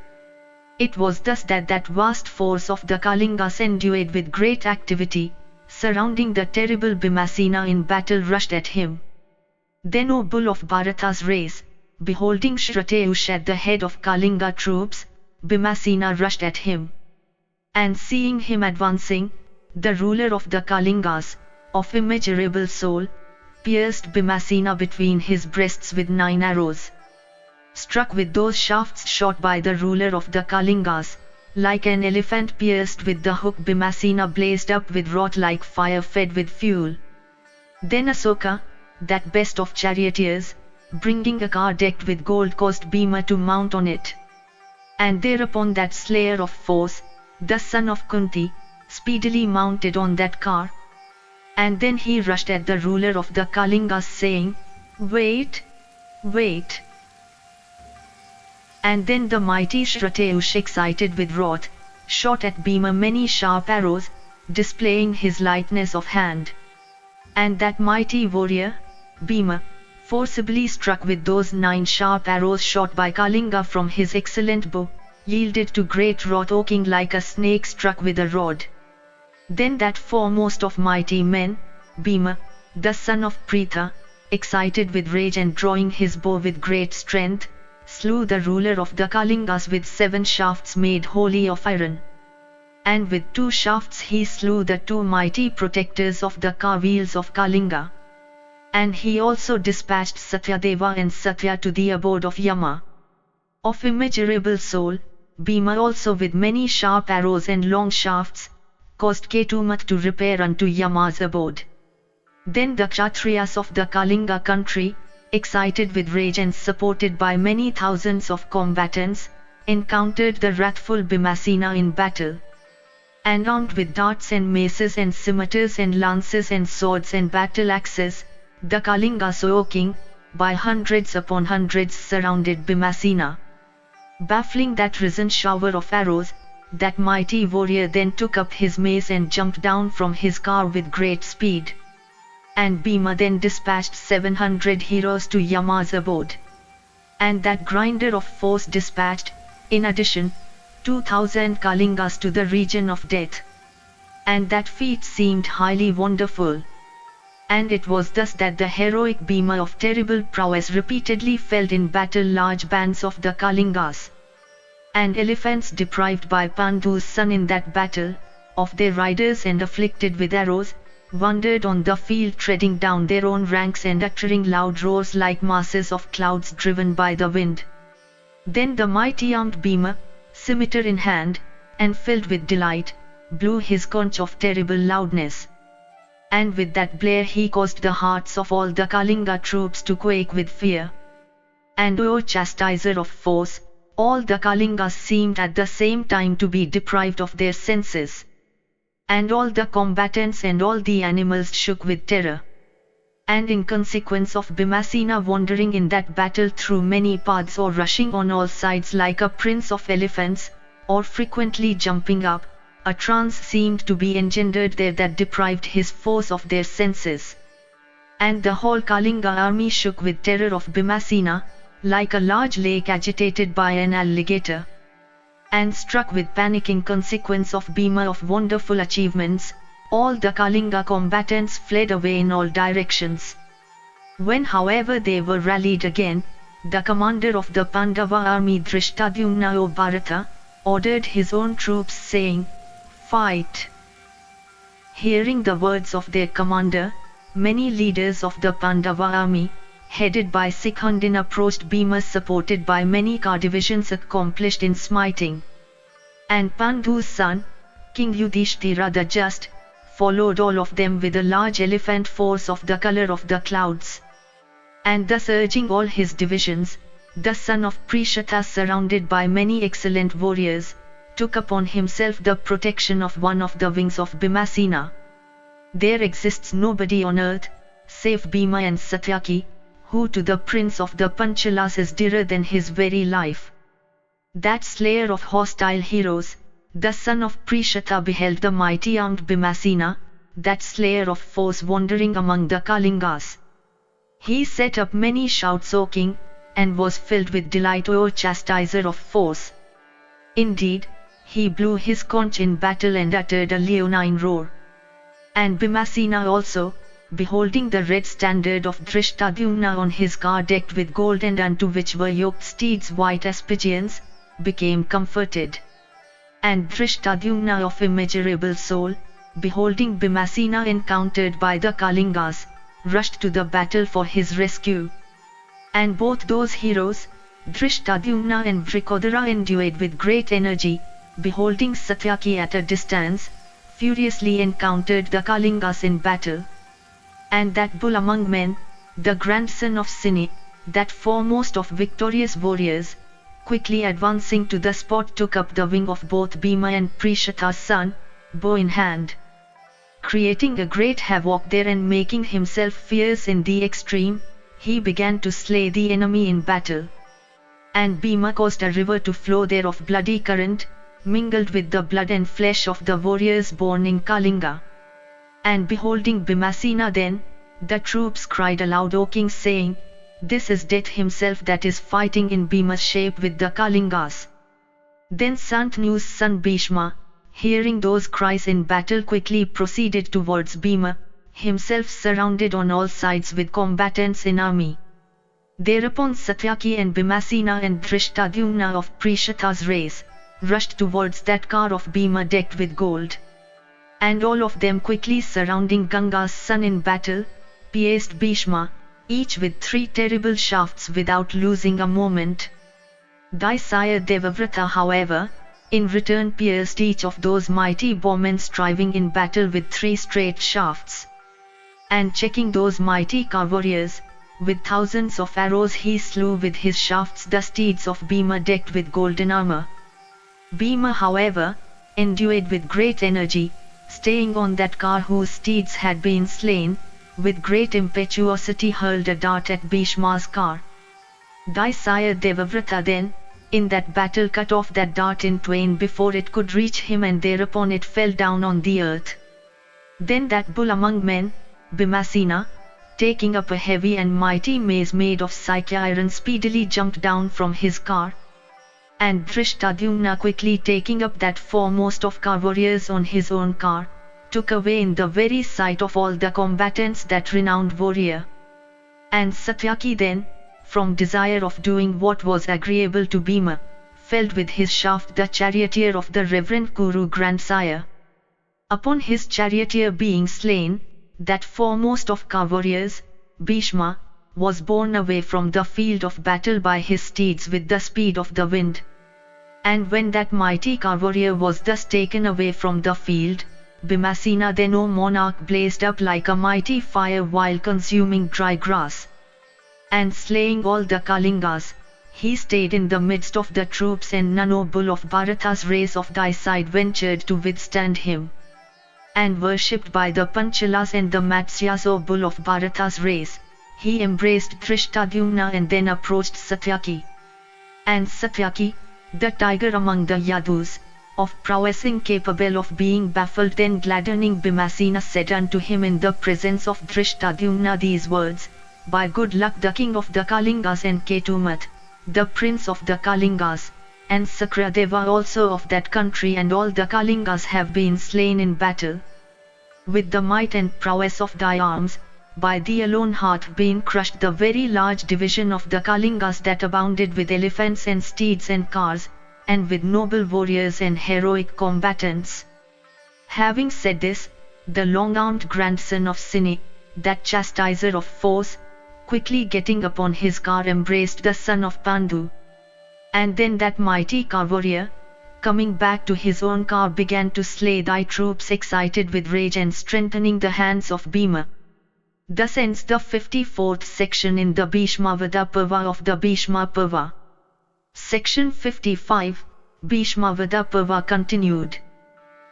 It was thus that that vast force of the Kalingas, endued with great activity, surrounding the terrible Bhimasena in battle, rushed at him. Then, O bull of Bharata's race, beholding Shratayush at the head of Kalinga troops, Bhimasena rushed at him. And seeing him advancing, the ruler of the Kalingas, of immeasurable soul, pierced Bhimasena between his breasts with 9 arrows. Struck with those shafts shot by the ruler of the Kalingas, like an elephant pierced with the hook, Bhimasena blazed up with wrath like fire fed with fuel. Then Asoka, that best of charioteers, bringing a car decked with gold, caused Bhima to mount on it. And thereupon that slayer of foes, the son of Kunti, speedily mounted on that car. And then he rushed at the ruler of the Kalingas, saying, "Wait, wait." And then the mighty Shratayush, excited with wrath, shot at Bhima many sharp arrows, displaying his lightness of hand. And that mighty warrior, Bhima, forcibly struck with those 9 sharp arrows shot by Kalinga from his excellent bow, yielded to great wrath, oaking like a snake struck with a rod. Then that foremost of mighty men, Bhima, the son of Pritha, excited with rage and drawing his bow with great strength, slew the ruler of the Kalingas with 7 shafts made wholly of iron. And with 2 shafts he slew the 2 mighty protectors of the car wheels of Kalinga. And he also dispatched Satyadeva and Satya to the abode of Yama. Of immeasurable soul, Bhima also with many sharp arrows and long shafts, caused Ketumat to repair unto Yama's abode. Then the Kshatriyas of the Kalinga country, excited with rage and supported by many thousands of combatants, encountered the wrathful Bhimasena in battle. And armed with darts and maces and scimitars and lances and swords and battle axes, the Kalingas, O king, by hundreds upon hundreds surrounded Bhimasena. Baffling that risen shower of arrows, that mighty warrior then took up his mace and jumped down from his car with great speed. And Bhima then dispatched 700 heroes to Yama's abode. And that grinder of force dispatched, in addition, 2,000 Kalingas to the region of death. And that feat seemed highly wonderful. And it was thus that the heroic Bhima of terrible prowess repeatedly felled in battle large bands of the Kalingas. And elephants deprived by Pandu's son in that battle, of their riders and afflicted with arrows, wandered on the field treading down their own ranks and uttering loud roars like masses of clouds driven by the wind. Then the mighty armed Bhima, scimitar in hand, and filled with delight, blew his conch of terrible loudness. And with that blare he caused the hearts of all the Kalinga troops to quake with fear. And O chastiser of foes, all the Kalingas seemed at the same time to be deprived of their senses. And all the combatants and all the animals shook with terror. And in consequence of Bhimasena wandering in that battle through many paths, or rushing on all sides like a prince of elephants, or frequently jumping up, a trance seemed to be engendered there that deprived his foes of their senses. And the whole Kalinga army shook with terror of Bhimasena, like a large lake agitated by an alligator. And struck with panic in consequence of Bhima of wonderful achievements, all the Kalinga combatants fled away in all directions. When however they were rallied again, the commander of the Pandava army, Dhrishtadyumna o Bharata, ordered his own troops, saying, "Fight!" Hearing the words of their commander, many leaders of the Pandava army, headed by Sikhundin, approached Bhima supported by many car divisions accomplished in smiting. And Pandu's son, King Yudhishthira the Just, followed all of them with a large elephant force of the color of the clouds. And thus urging all his divisions, the son of Prishatha, surrounded by many excellent warriors, took upon himself the protection of one of the wings of Bhimasena. There exists nobody on earth, save Bhima and Satyaki, who to the prince of the Panchalas is dearer than his very life. That slayer of hostile heroes, the son of Prishatha, beheld the mighty armed Bhimasena, that slayer of foes, wandering among the Kalingas. He set up many shouts, O king, and was filled with delight, O chastiser of foes. Indeed, he blew his conch in battle and uttered a leonine roar. And Bhimasena also, beholding the red standard of Drishtadyumna on his car decked with gold and unto which were yoked steeds white as pigeons, became comforted. And Drishtadyumna of immeasurable soul, beholding Bhimasena encountered by the Kalingas, rushed to the battle for his rescue. And both those heroes, Drishtadyumna and Vrikodara, endued with great energy, beholding Satyaki at a distance, furiously encountered the Kalingas in battle. And that bull among men, the grandson of C.I.E, that foremost of victorious warriors, quickly advancing to the spot took up the wing of both Bhima and Prishata's son, bow in hand, creating a great havoc there and making himself fierce in the extreme, he began to slay the enemy in battle. And Bhima caused a river to flow there of bloody current, mingled with the blood and flesh of the warriors born in Kalinga. And beholding Bhimasena then, the troops cried aloud, O king, saying, This is Death himself that is fighting in Bhima's shape with the Kalingas. Then Santanu's son Bhishma, hearing those cries in battle, quickly proceeded towards Bhima, himself surrounded on all sides with combatants in army. Thereupon Satyaki and Bhimasena and Drishtadyumna of Prishata's race, rushed towards that car of Bhima decked with gold. And all of them quickly surrounding Ganga's son in battle, pierced Bhishma, each with 3 terrible shafts without losing a moment. Thy sire Devavrata, however, in return pierced each of those mighty bowmen striving in battle with 3 straight shafts. And checking those mighty car warriors, with thousands of arrows he slew with his shafts the steeds of Bhima decked with golden armor. Bhima, however, endued with great energy, staying on that car whose steeds had been slain, with great impetuosity hurled a dart at Bhishma's car. Thy sire Devavrata then, in that battle cut off that dart in twain before it could reach him, and thereupon it fell down on the earth. Then that bull among men, Bhimasena, taking up a heavy and mighty mace made of C.I.E iron, speedily jumped down from his car. And Drishtadyumna, quickly taking up that foremost of car warriors on his own car, took away in the very sight of all the combatants that renowned warrior. And Satyaki then, from desire of doing what was agreeable to Bhima, felled with his shaft the charioteer of the reverend Kuru grandsire. Upon his charioteer being slain, that foremost of car warriors, Bhishma, was borne away from the field of battle by his steeds with the speed of the wind. And when that mighty car warrior was thus taken away from the field, Bhimasena then, O monarch, blazed up like a mighty fire while consuming dry grass. And slaying all the Kalingas, he stayed in the midst of the troops, and none, O bull of Bharata's race, of thy side ventured to withstand him. And worshipped by the Panchalas and the Matsyas, O bull of Bharata's race, he embraced Drishtadyumna and then approached Satyaki. And Satyaki, the tiger among the Yadus, of prowess incapable of being baffled, then gladdening Bhimasena, said unto him in the presence of Drishtadyumna these words, By good luck the king of the Kalingas and Ketumat, the prince of the Kalingas, and Sakradeva also of that country, and all the Kalingas have been slain in battle. With the might and prowess of thy arms, by thee alone hath been crushed the very large division of the Kalingas that abounded with elephants and steeds and cars, and with noble warriors and heroic combatants. Having said this, the long-armed grandson of C.I.E, that chastiser of foes, quickly getting upon his car, embraced the son of Pandu. And then that mighty car warrior, coming back to his own car, began to slay thy troops, excited with rage and strengthening the hands of Bhima. Thus ends the 54th section in the Bhishma Parva of the Bhishma Parva. Section 55, Bhishma Parva continued.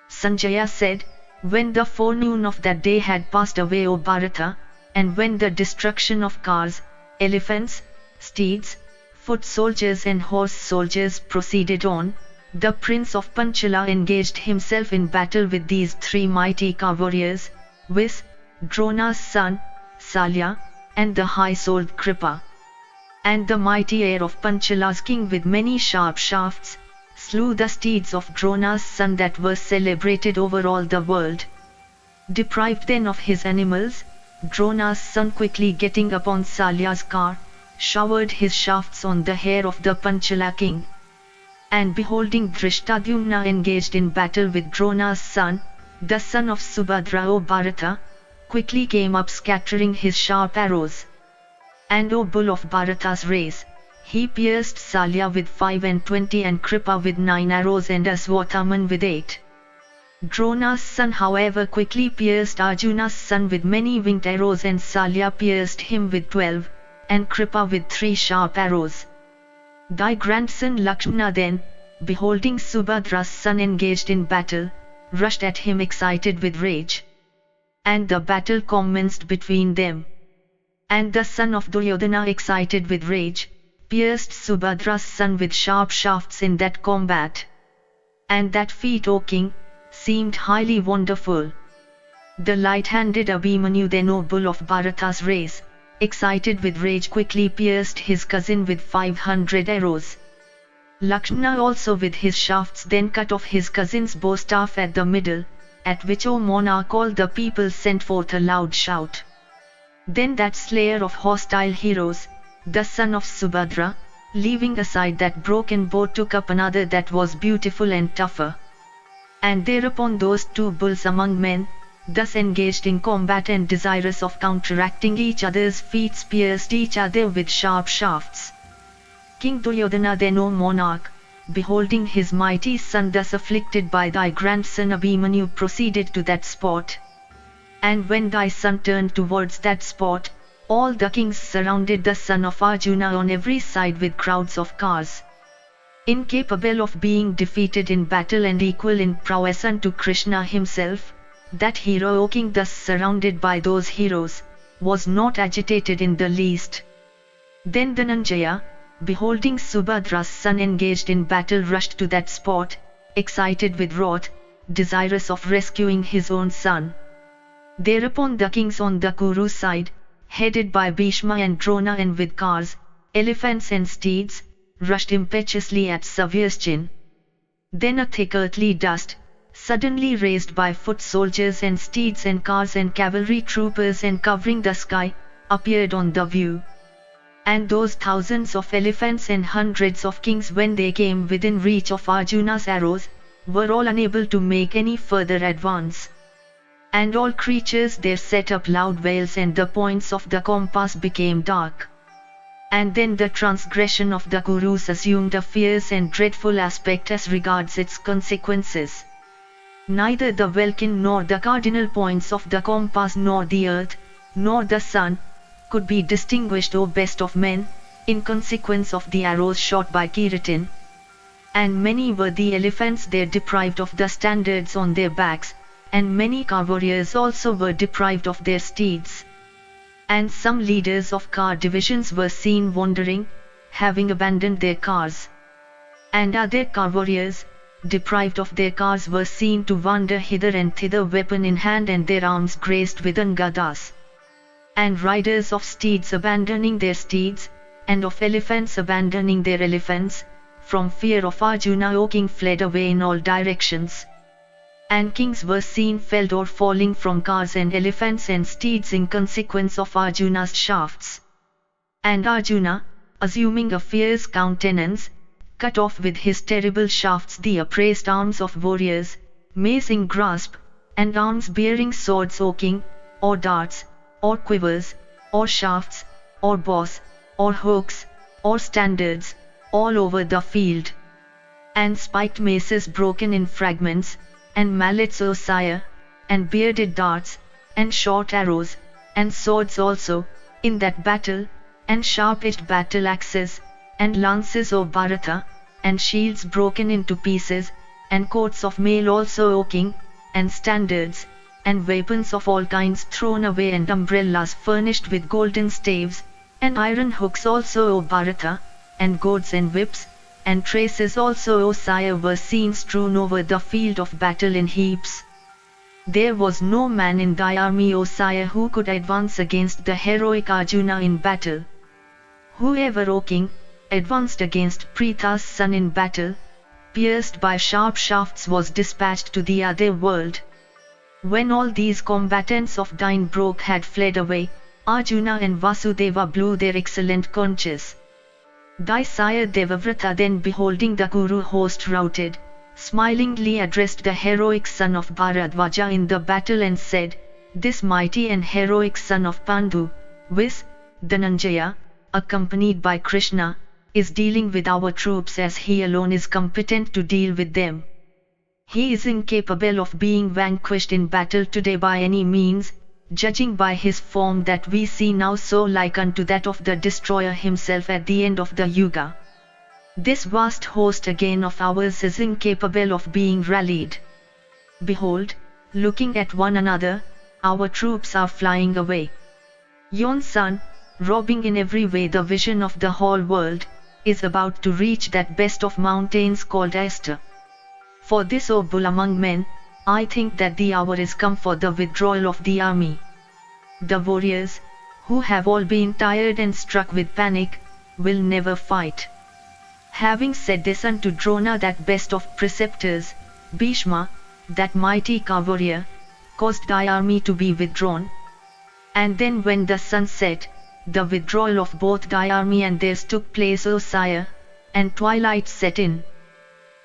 Sanjaya said, When the forenoon of that day had passed away, O Bharata, and when the destruction of cars, elephants, steeds, foot soldiers and horse soldiers proceeded on, the prince of Panchala engaged himself in battle with these 3 mighty car warriors, viz, Drona's son, Salya, and the high-souled Kripa. And the mighty heir of Panchala's king with many sharp shafts, slew the steeds of Drona's son that were celebrated over all the world. Deprived then of his animals, Drona's son quickly getting upon Salya's car, showered his shafts on the hair of the Panchala king. And beholding Drishtadyumna engaged in battle with Drona's son, the son of Subhadra O Bharata, quickly came up scattering his sharp arrows. And O bull of Bharata's race, he pierced Salya with 25 and Kripa with 9 arrows and Aswathaman with 8. Drona's son however quickly pierced Arjuna's son with many winged arrows and Salya pierced him with 12, and Kripa with 3 sharp arrows. Thy grandson Lakshmana then, beholding Subhadra's son engaged in battle, rushed at him excited with rage. And the battle commenced between them. And the son of Duryodhana excited with rage, pierced Subhadra's son with sharp shafts in that combat. And that feat, O king, seemed highly wonderful. The light-handed Abhimanyu then, O bull of Bharata's race, excited with rage quickly pierced his cousin with 500 arrows. Lakshmana also with his shafts then cut off his cousin's bowstaff at the middle, at which O monarch all the people sent forth a loud shout. Then that slayer of hostile heroes, the son of Subhadra, leaving aside that broken bow took up another that was beautiful and tougher. And thereupon those 2 bulls among men, thus engaged in combat and desirous of counteracting each other's feats pierced each other with sharp shafts. King Duryodhana then, O monarch, beholding his mighty son thus afflicted by thy grandson Abhimanyu proceeded to that spot. And when thy son turned towards that spot, all the kings surrounded the son of Arjuna on every side with crowds of cars. Incapable of being defeated in battle and equal in prowess unto Krishna himself, that hero, O king, thus surrounded by those heroes, was not agitated in the least. Then Dhananjaya, beholding Subhadra's son engaged in battle, rushed to that spot, excited with wrath, desirous of rescuing his own son. Thereupon the kings on the Kuru side, headed by Bhishma and Drona and with cars, elephants and steeds, rushed impetuously at Savyarjin. Then a thick earthly dust, suddenly raised by foot soldiers and steeds and cars and cavalry troopers and covering the sky, appeared on the view. And those thousands of elephants and hundreds of kings, when they came within reach of Arjuna's arrows, were all unable to make any further advance. And all creatures there set up loud wails and the points of the compass became dark. And then the transgression of the Kurus assumed a fierce and dreadful aspect as regards its consequences. Neither the welkin nor the cardinal points of the compass nor the earth, nor the sun, could be distinguished, O best of men, in consequence of the arrows shot by Kiratin. And many were the elephants there deprived of the standards on their backs, and many car warriors also were deprived of their steeds. And some leaders of car divisions were seen wandering, having abandoned their cars. And other car warriors, deprived of their cars, were seen to wander hither and thither weapon in hand and their arms graced with angadas. And riders of steeds abandoning their steeds, and of elephants abandoning their elephants, from fear of Arjuna, O king, fled away in all directions. And kings were seen felled or falling from cars and elephants and steeds in consequence of Arjuna's shafts. And Arjuna, assuming a fierce countenance, cut off with his terrible shafts the upraised arms of warriors, mace in grasp, and arms bearing swords, O king, or darts, or quivers, or shafts, or bows, or hooks, or standards, all over the field. And spiked maces broken in fragments, and mallets, O sire, and bearded darts, and short arrows, and swords also, in that battle, and sharp-edged battle axes, and lances, O Bharata, and shields broken into pieces, and coats of mail also, O king, and standards, and weapons of all kinds thrown away, and umbrellas furnished with golden staves, and iron hooks also, O Bharata, and goads and whips, and traces also, O sire, were seen strewn over the field of battle in heaps. There was no man in thy army, O sire, who could advance against the heroic Arjuna in battle. Whoever, O king, advanced against Pritha's son in battle, pierced by sharp shafts, was dispatched to the other world. When all these combatants of thine broke had fled away, Arjuna and Vasudeva blew their excellent conches. Thy sire Devavrata then beholding the Kuru host routed, smilingly addressed the heroic son of Bharadwaja in the battle and said, This mighty and heroic son of Pandu, viz. Dhananjaya, accompanied by Krishna, is dealing with our troops as he alone is competent to deal with them. He is incapable of being vanquished in battle today by any means, judging by his form that we see now so like unto that of the destroyer himself at the end of the Yuga. This vast host again of ours is incapable of being rallied. Behold, looking at one another, our troops are flying away. Yon sun, robbing in every way the vision of the whole world, is about to reach that best of mountains called Aster. For this, O bull among men, I think that the hour is come for the withdrawal of the army. The warriors, who have all been tired and struck with panic, will never fight. Having said this unto Drona, that best of preceptors, Bhishma, that mighty warrior, caused thy army to be withdrawn. And then when the sun set, the withdrawal of both thy army and theirs took place, O sire, and twilight set in.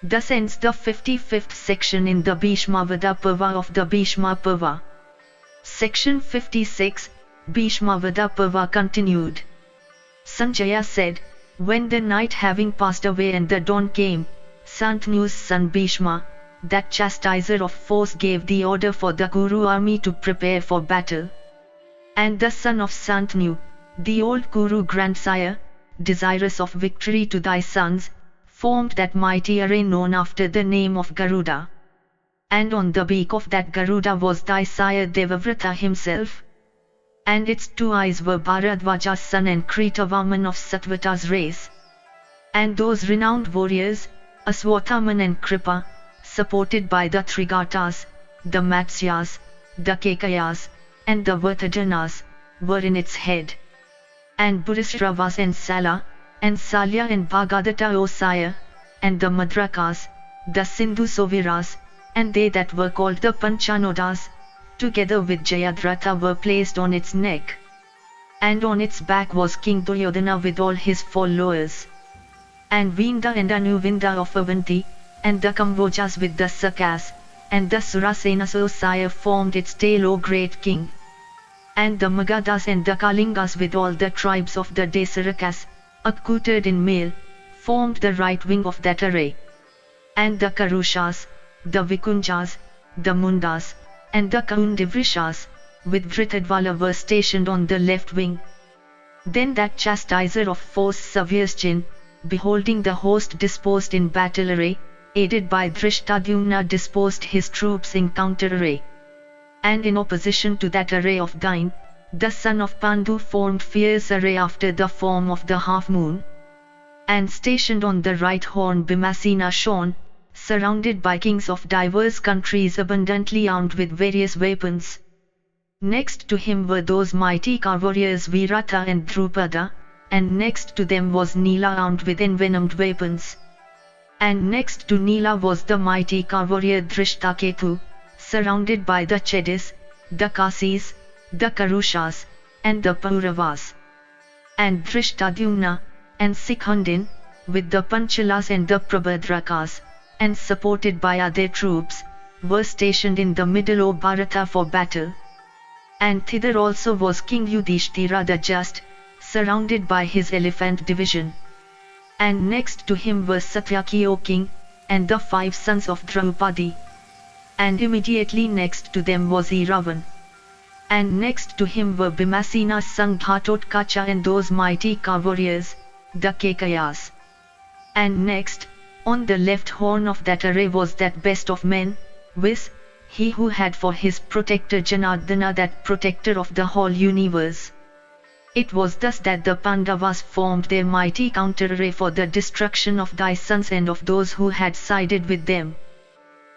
Thus ends the 55th section in the Bhishma Vada Parva of the Bhishma Parva. Section 56, Bhishma Vada Parva continued. Sanjaya said, when the night having passed away and the dawn came, Santanu's son Bhishma, that chastiser of foes, gave the order for the Kuru army to prepare for battle. And the son of Santanu, the old Kuru grandsire, desirous of victory to thy sons, formed that mighty array known after the name of Garuda. And on the beak of that Garuda was thy sire Devavrata himself. And its two eyes were Bharadwaja's son and Kritavarman of Satvata's race. And those renowned warriors, Aswathaman and Kripa, supported by the Trigatas, the Matsyas, the Kekayas, and the Varthajanas, were in its head. And Burishravas and Sala, and Salya and Bhagadata, O sire, and the Madrakas, the Sindhu Soviras, and they that were called the Panchanodas, together with Jayadratha, were placed on its neck. And on its back was King Duryodhana with all his followers. And Vinda and Anuvinda of Avanti, and the Kambojas with the Sakas, and the Surasenas, O sire, formed its tail, O great king. And the Magadhas and the Kalingas with all the tribes of the Desarakas, accoutred in mail, formed the right wing of that array. And the Karushas, the Vikunjas, the Mundas, and the Kaundivrishas, with Dhritadvala, were stationed on the left wing. Then that chastiser of foes Savyaschin, beholding the host disposed in battle array, aided by Drishtadhyumna, disposed his troops in counter array. And in opposition to that array of thine, the son of Pandu formed fierce array after the form of the half-moon. And stationed on the right horn Bhimasena shone, surrounded by kings of diverse countries abundantly armed with various weapons. Next to him were those mighty warriors Virata and Drupada, and next to them was Nila armed with envenomed weapons. And next to Nila was the mighty warrior Drishtaketu, surrounded by the Chedis, the Kasis, the Karushas, and the Pauravas. And Drishtadhyumna, and Sikhundin, with the Panchalas and the Prabhadrakas, and supported by other troops, were stationed in the middle of Bharata for battle. And thither also was King Yudhishthira the Just, surrounded by his elephant division. And next to him were Satyaki, O king, and the 5 sons of Draupadi. And immediately next to them was Eravan. And next to him were Bhimasena's son Ghatotkacha and those mighty warriors, the Kekayas. And next, on the left horn of that array was that best of men, viz., he who had for his protector Janardana, that protector of the whole universe. It was thus that the Pandavas formed their mighty counter-array for the destruction of thy sons and of those who had sided with them.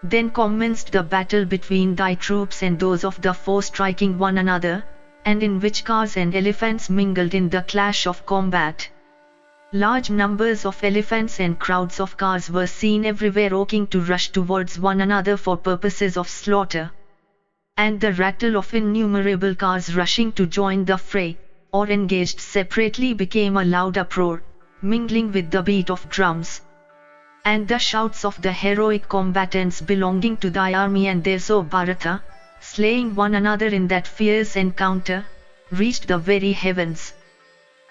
Then commenced the battle between thy troops and those of the foe, striking one another, and in which cars and elephants mingled in the clash of combat. Large numbers of elephants and crowds of cars were seen everywhere, O king, to rush towards one another for purposes of slaughter. and the rattle of innumerable cars rushing to join the fray, or engaged separately, became a loud uproar, mingling with the beat of drums. And the shouts of the heroic combatants belonging to thy army and theirs, O Bharata, slaying one another in that fierce encounter, reached the very heavens.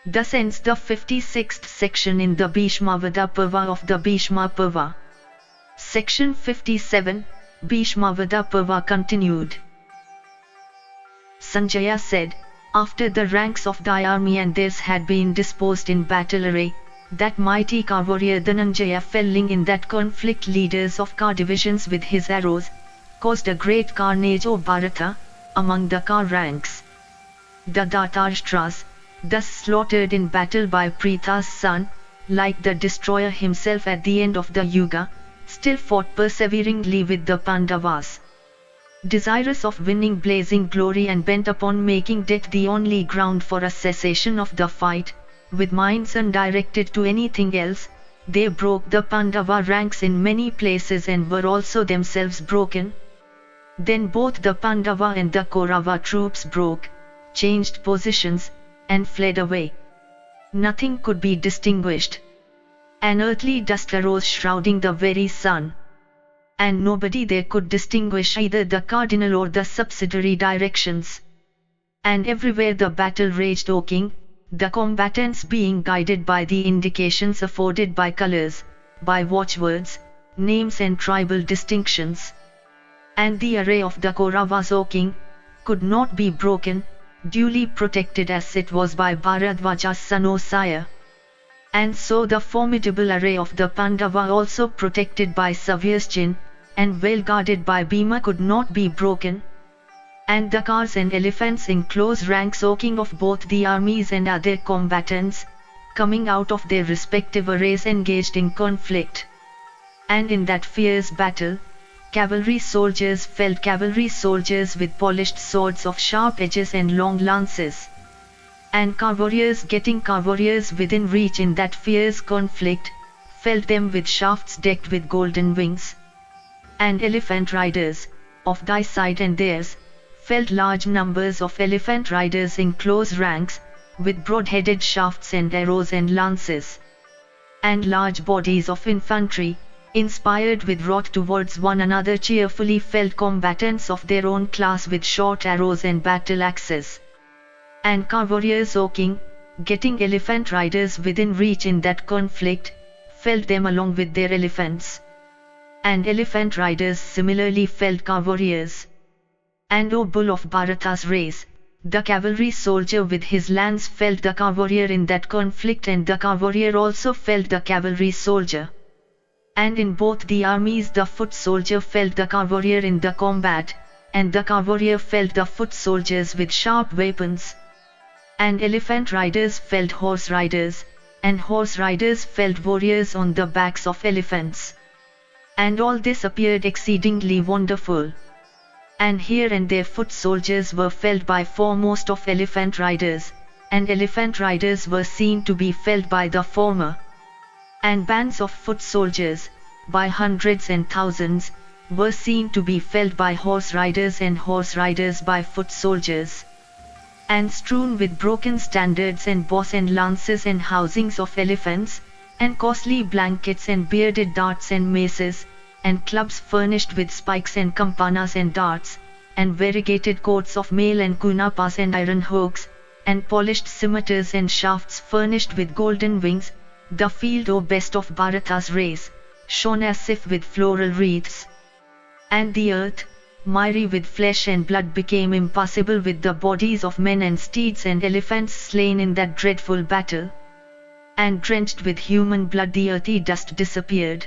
Thus ends the 56th section in the Bhishma Vada Parva of the Bhishma Parva. Section 57, Bhishma Vada Parva continued. Sanjaya said, after the ranks of thy army and theirs had been disposed in battle array, that mighty car warrior Dhananjaya, felling in that conflict leaders of car divisions with his arrows, caused a great carnage, O Bharata, among the car ranks. The Dhartashtra's, thus slaughtered in battle by Pritha's son, like the destroyer himself at the end of the Yuga, still fought perseveringly with the Pandavas. Desirous of winning blazing glory and bent upon making death the only ground for a cessation of the fight, with minds undirected to anything else, they broke the Pandava ranks in many places and were also themselves broken. Then both the Pandava and the Kaurava troops broke, changed positions, and fled away. Nothing could be distinguished. An earthly dust arose shrouding the very sun. And nobody there could distinguish either the cardinal or the subsidiary directions. And everywhere the battle raged, O king, the combatants being guided by the indications afforded by colors, by watchwords, names and tribal distinctions. And the array of the Kauravas, O king, could not be broken, duly protected as it was by Bharadwaja's son, O sire. And so the formidable array of the Pandava, also protected by Savyasjin, and well guarded by Bhima, could not be broken. And the cars and elephants in close ranks, O king, of both the armies and other combatants, coming out of their respective arrays, engaged in conflict. And in that fierce battle, cavalry soldiers felled cavalry soldiers with polished swords of sharp edges and long lances. And car warriors getting car warriors within reach in that fierce conflict, felled them with shafts decked with golden wings. And elephant riders, of thy side and theirs, felled large numbers of elephant riders in close ranks, with broad-headed shafts and arrows and lances. And large bodies of infantry, inspired with wrath towards one another, cheerfully felled combatants of their own class with short arrows and battle axes. And car warriors, O king, getting elephant riders within reach in that conflict, felled them along with their elephants. And elephant riders similarly felled car warriors. And O bull of Bharata's race, the cavalry soldier with his lance felled the car warrior in that conflict, and the car warrior also felled the cavalry soldier. And in both the armies the foot soldier felled the car warrior in the combat, and the car warrior felled the foot soldiers with sharp weapons. And elephant riders felled horse riders, and horse riders felled warriors on the backs of elephants. And all this appeared exceedingly wonderful. And here and there foot soldiers were felled by foremost of elephant riders, and elephant riders were seen to be felled by the former. And bands of foot soldiers, by hundreds and thousands, were seen to be felled by horse riders, and horse riders by foot soldiers. And strewn with broken standards and bows and lances and housings of elephants, and costly blankets and bearded darts and maces, and clubs furnished with spikes and campanas and darts, and variegated coats of mail and kunapas and iron hooks, and polished scimitars and shafts furnished with golden wings, the field, O best of Bharata's race, shone as if with floral wreaths. And the earth, miry with flesh and blood, became impassable with the bodies of men and steeds and elephants slain in that dreadful battle. And drenched with human blood the earthy dust disappeared.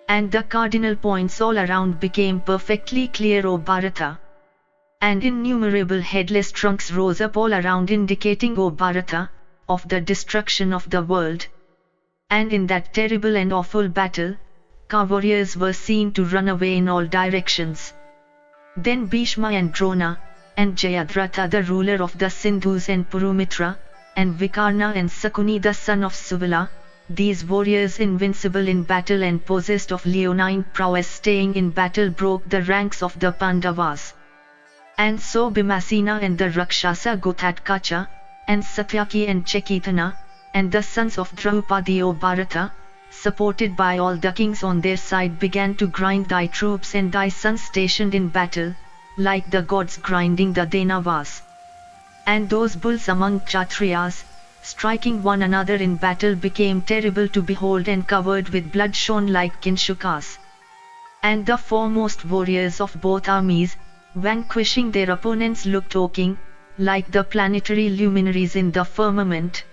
And the cardinal points all around became perfectly clear, O Bharata. And innumerable headless trunks rose up all around, indicating, O Bharata, of the destruction of the world. And in that terrible and awful battle, car warriors were seen to run away in all directions. Then Bhishma and Drona, and Jayadratha the ruler of the Sindhus, and Purumitra, and Vikarna and Sakuni the son of Suvala, these warriors invincible in battle and possessed of leonine prowess, staying in battle, broke the ranks of the Pandavas. And so Bhimasena and the Rakshasa Gothatkacha, and Satyaki and Chekitana, and the sons of Draupadi o Bharata, supported by all the kings on their side, began to grind thy troops and thy sons stationed in battle, like the gods grinding the Danavas. And those bulls among Kshatriyas, striking one another in battle, became terrible to behold and covered with blood shone like Kinshukas. And the foremost warriors of both armies, vanquishing their opponents, looked, O king, like the planetary luminaries in the firmament.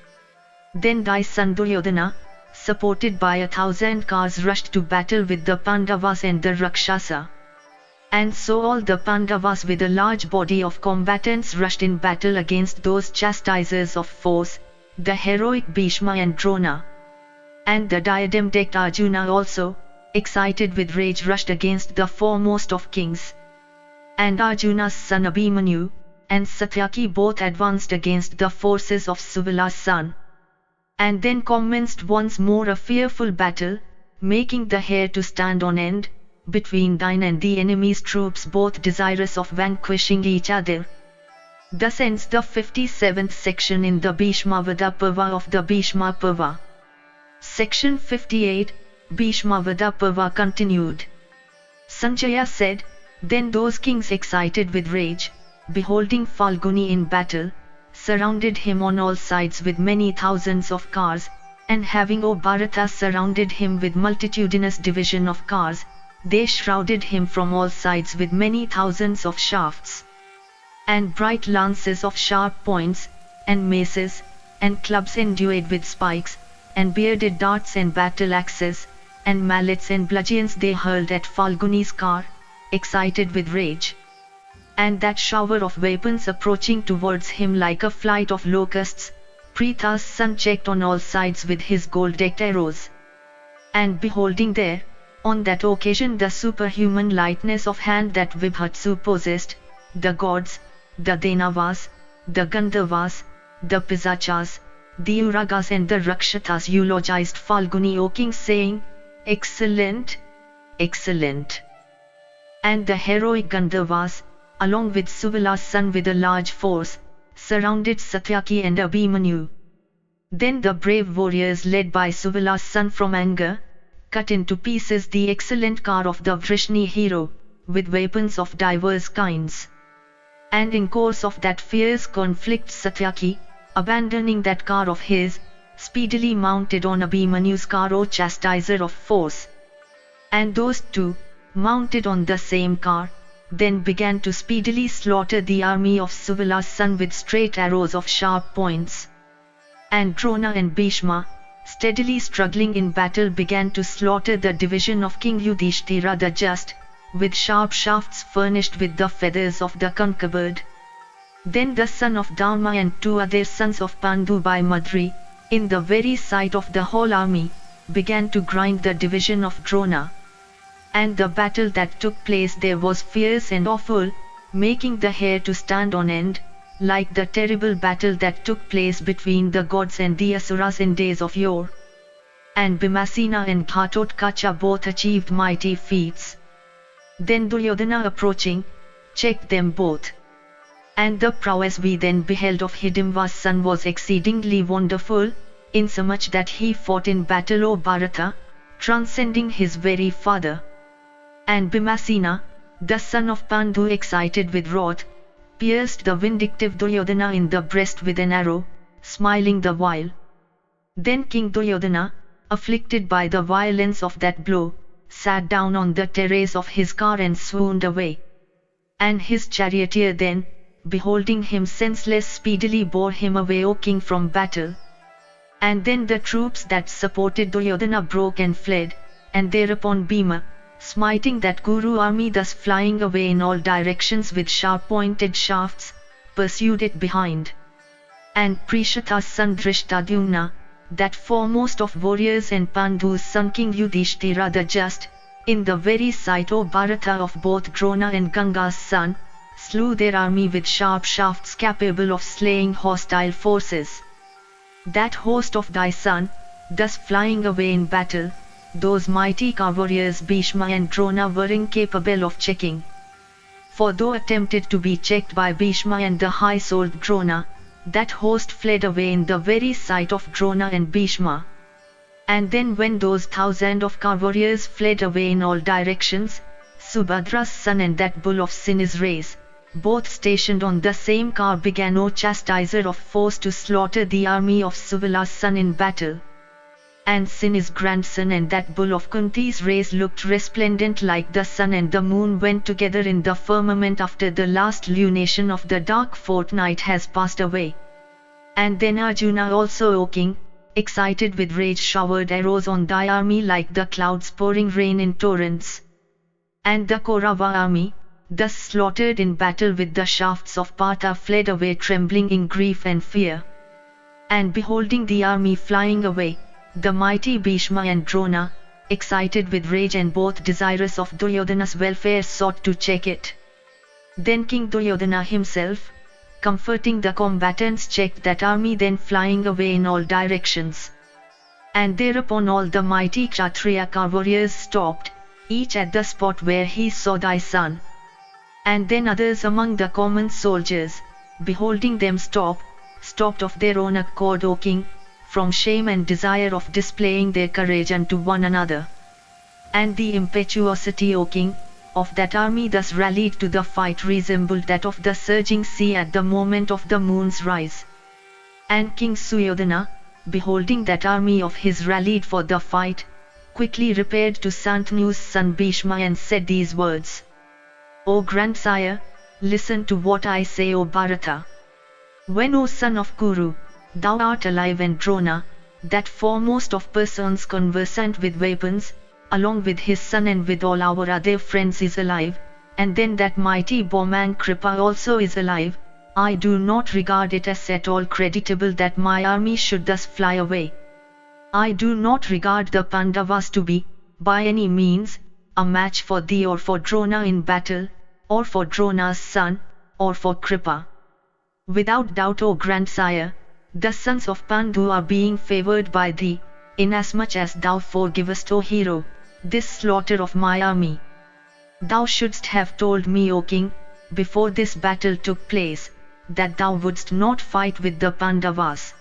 Then thy son Duryodhana, supported by 1,000 cars, rushed to battle with the Pandavas and the Rakshasa. And so all the Pandavas with a large body of combatants rushed in battle against those chastisers of force, the heroic Bhishma and Drona. And the diadem-decked Arjuna also, excited with rage, rushed against the foremost of kings. And Arjuna's son Abhimanyu and Satyaki both advanced against the forces of Suvila's son. And then commenced once more a fearful battle, making the hair to stand on end, between thine and the enemy's troops, both desirous of vanquishing each other. Thus ends the 57th section in the Bhishma Vada Parva of the Bhishma Parva. Section 58, Bhishma Vada Parva continued. Sanjaya said, then those kings, excited with rage, beholding Falguni in battle, surrounded him on all sides with many thousands of cars, and having O Bharata surrounded him with multitudinous division of cars, they shrouded him from all sides with many thousands of shafts, and bright lances of sharp points, and maces, and clubs endued with spikes, and bearded darts and battle axes, and mallets and bludgeons they hurled at Falguni's car, excited with rage. And that shower of weapons approaching towards him like a flight of locusts, Pritha's son checked on all sides with his gold-decked arrows. And beholding there, on that occasion, the superhuman lightness of hand that Vibhatsu possessed, the gods, the Danavas, the Gandharvas, the Pisachas, the Uragas and the Rakshatas eulogized Falguni, O king, saying, excellent, excellent. And the heroic Gandharvas, along with Suvila's son with a large force, surrounded Satyaki and Abhimanyu. Then the brave warriors led by Suvila's son from anger, cut into pieces the excellent car of the Vrishni hero, with weapons of divers kinds. And in course of that fierce conflict Satyaki, abandoning that car of his, speedily mounted on Abhimanyu's car, O chastiser of force. And those two, mounted on the same car, then began to speedily slaughter the army of Suvila's son with straight arrows of sharp points. And Drona and Bhishma, steadily struggling in battle, began to slaughter the division of King Yudhishthira the Just, with sharp shafts furnished with the feathers of the conker bird. Then the son of Dharma and two other sons of Pandu by Madri, in the very sight of the whole army, began to grind the division of Drona. And the battle that took place there was fierce and awful, making the hair to stand on end, like the terrible battle that took place between the gods and the Asuras in days of yore. And Bhimasena and Ghatotkacha both achieved mighty feats. Then Duryodhana approaching, checked them both. And the prowess we then beheld of Hidimva's son was exceedingly wonderful, insomuch that he fought in battle, O Bharata, transcending his very father. And Bhimasena, the son of Pandu, excited with wrath, pierced the vindictive Duryodhana in the breast with an arrow, smiling the while. Then King Duryodhana, afflicted by the violence of that blow, sat down on the terrace of his car and swooned away. And his charioteer then, beholding him senseless, speedily bore him away, O king, from battle. And then the troops that supported Duryodhana broke and fled, and thereupon Bhima, smiting that Kuru army, thus flying away in all directions with sharp-pointed shafts, pursued it behind. And Prishatha's son Drishtadhyumna, that foremost of warriors and Pandu's son King Yudhishthira the Just, in the very sight, O Bharata, of both Drona and Ganga's son, slew their army with sharp shafts capable of slaying hostile forces. That host of thy son, thus flying away in battle, those mighty warriors Bhishma and Drona were incapable of checking. for though attempted to be checked by Bhishma and the high-souled Drona, that host fled away in the very sight of Drona and Bhishma. And then when those 1,000 of warriors fled away in all directions, Subhadra's son and that bull of sin is race, both stationed on the same car, began, O chastiser of foes, to slaughter the army of Suvala's son in battle. And Sin's grandson and that bull of Kunti's race looked resplendent like the sun and the moon went together in the firmament after the last lunation of the dark fortnight has passed away. And then Arjuna also, O king, excited with rage, showered arrows on thy army like the clouds pouring rain in torrents. And the Kaurava army, thus slaughtered in battle with the shafts of Partha, fled away trembling in grief and fear. And beholding the army flying away, the mighty Bhishma and Drona, excited with rage and both desirous of Duryodhana's welfare, sought to check it. Then King Duryodhana himself, comforting the combatants, checked that army then flying away in all directions. And thereupon all the mighty Kshatriya warriors stopped, each at the spot where he saw thy son. And then others among the common soldiers, beholding them stopped of their own accord, O king, from shame and desire of displaying their courage unto one another. And the impetuosity, O king, of that army thus rallied to the fight resembled that of the surging sea at the moment of the moon's rise. And King Suyodhana, beholding that army of his rallied for the fight, quickly repaired to Santanu's son Bhishma and said these words: O grandsire, listen to what I say, O Bharata. When, O son of Kuru, thou art alive, and Drona, that foremost of persons conversant with weapons, along with his son and with all our other friends, is alive, and then that mighty bowman Kripa also is alive, I do not regard it as at all creditable that my army should thus fly away. I do not regard the Pandavas to be, by any means, a match for thee or for Drona in battle, or for Drona's son, or for Kripa. Without doubt, O grandsire, the sons of Pandu are being favored by thee, inasmuch as thou forgivest, O hero, this slaughter of my army. Thou shouldst have told me, O king, before this battle took place, that thou wouldst not fight with the Pandavas.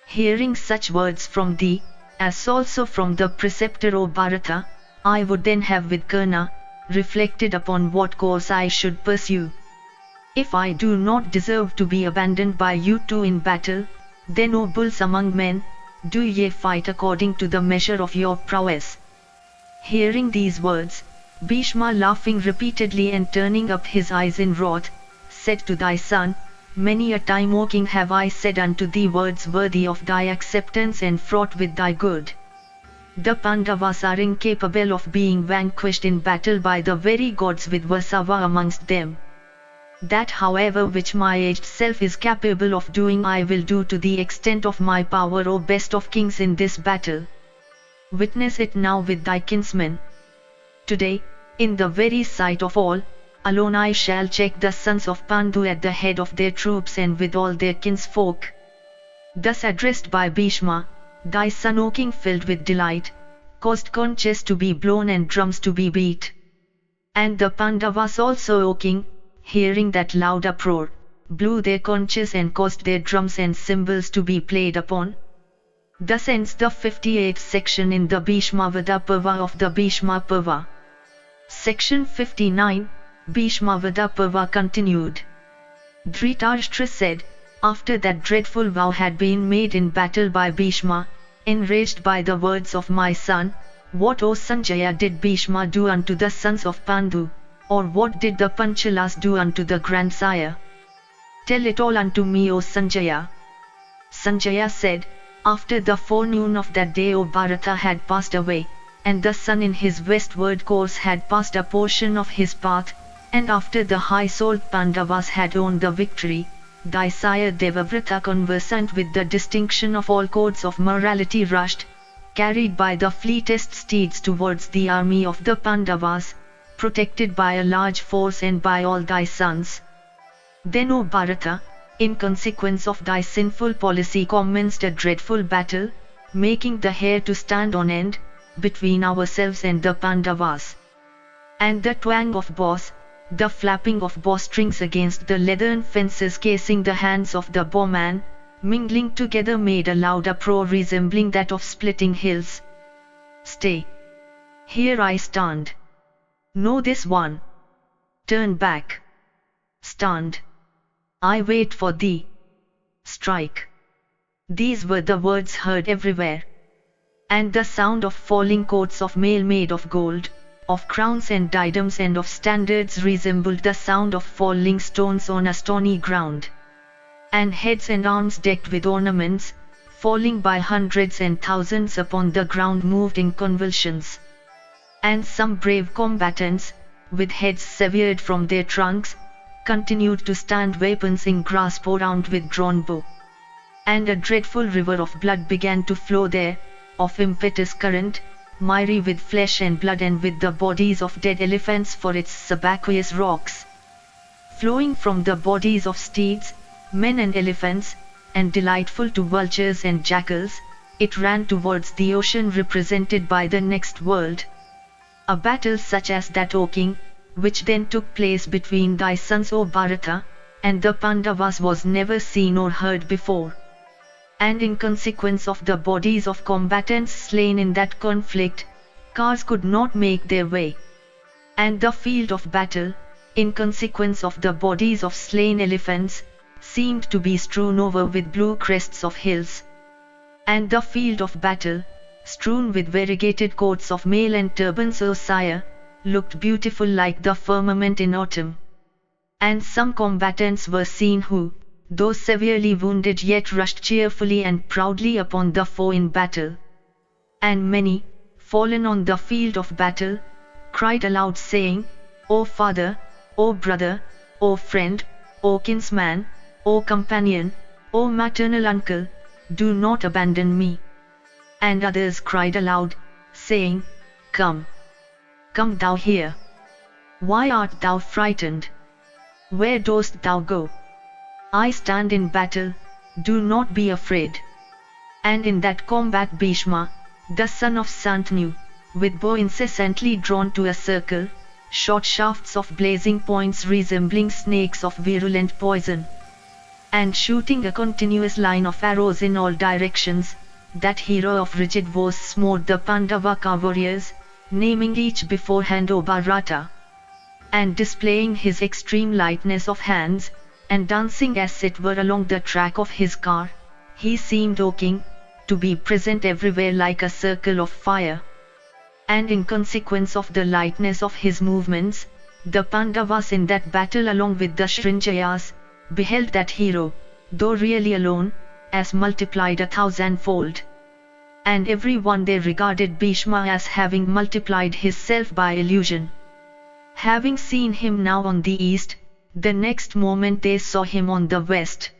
Hearing such words from thee, as also from the preceptor, O Bharata, I would then have with Karna, reflected upon what course I should pursue. If I do not deserve to be abandoned by you two in battle, then, O bulls among men, do ye fight according to the measure of your prowess. Hearing these words, Bhishma, laughing repeatedly and turning up his eyes in wrath, said to thy son, Many a time, O king, have I said unto thee words worthy of thy acceptance and fraught with thy good. The Pandavas are incapable of being vanquished in battle by the very gods, with Vasava amongst them. That, however, which my aged self is capable of doing, I will do to the extent of my power, O best of kings, in this battle. Witness it now with thy kinsmen. Today, in the very sight of all, alone I shall check the sons of Pandu at the head of their troops and with all their kinsfolk. Thus addressed by Bhishma, thy son, O king, filled with delight, caused conches to be blown and drums to be beat. And the Pandavas also, O king, hearing that loud uproar, blew their conches and caused their drums and cymbals to be played upon. Thus ends the 58th section in the Bhishma Vada Parva of the Bhishma Parva. Section 59, Bhishma Vada Parva continued. Dhritarashtra said, after that dreadful vow had been made in battle by Bhishma, enraged by the words of my son, what, O Sanjaya, did Bhishma do unto the sons of Pandu? Or what did the Panchalas do unto the grandsire? Tell it all unto me, O Sanjaya. Sanjaya said, after the forenoon of that day, O Bharata had passed away, and the sun in his westward course had passed a portion of his path, and after the high-souled Pandavas had won the victory, thy sire Devavrata, conversant with the distinction of all codes of morality, rushed, carried by the fleetest steeds, towards the army of the Pandavas, protected by a large force and by all thy sons. Then, O Bharata, in consequence of thy sinful policy, commenced a dreadful battle, making the hair to stand on end, between ourselves and the Pandavas. And the twang of bows, the flapping of bowstrings against the leathern fences casing the hands of the bowman, mingling together made a loud uproar resembling that of splitting hills. Stay! Here I stand. Know this one. Turn back. Stand. I wait for thee. Strike. These were the words heard everywhere. And the sound of falling coats of mail made of gold, of crowns and diadems and of standards resembled the sound of falling stones on a stony ground. And heads and arms decked with ornaments, falling by hundreds and thousands upon the ground moved in convulsions. And some brave combatants, with heads severed from their trunks, continued to stand weapons in grasp or armed with drawn bow. And a dreadful river of blood began to flow there, of impetuous current, miry with flesh and blood and with the bodies of dead elephants for its subaqueous rocks. Flowing from the bodies of steeds, men and elephants, and delightful to vultures and jackals, it ran towards the ocean represented by the next world. A battle such as that, O king, which then took place between thy sons, O Bharata, and the Pandavas was never seen or heard before. And in consequence of the bodies of combatants slain in that conflict, cars could not make their way. And the field of battle, in consequence of the bodies of slain elephants, seemed to be strewn over with blue crests of hills. And the field of battle, strewn with variegated coats of mail and turbans, O sire, looked beautiful like the firmament in autumn. And some combatants were seen who, though severely wounded, yet rushed cheerfully and proudly upon the foe in battle. And many, fallen on the field of battle, cried aloud saying, O father, O brother, O friend, O kinsman, O companion, O maternal uncle, do not abandon me. And others cried aloud, saying, Come. Come thou here. Why art thou frightened? Where dost thou go? I stand in battle, do not be afraid. And in that combat Bhishma, the son of Santanu, with bow incessantly drawn to a circle, shot shafts of blazing points resembling snakes of virulent poison. And shooting a continuous line of arrows in all directions, that hero of rigid voice smote the Pandava warriors, naming each beforehand O Bharata. And displaying his extreme lightness of hands, and dancing as it were along the track of his car, he seemed, O king, to be present everywhere like a circle of fire. And in consequence of the lightness of his movements, the Pandavas in that battle along with the Srinjayas, beheld that hero, though really alone, as multiplied 1,000-fold. And every one they regarded Bhishma as having multiplied himself by illusion. Having seen him now on the east, the next moment they saw him on the west.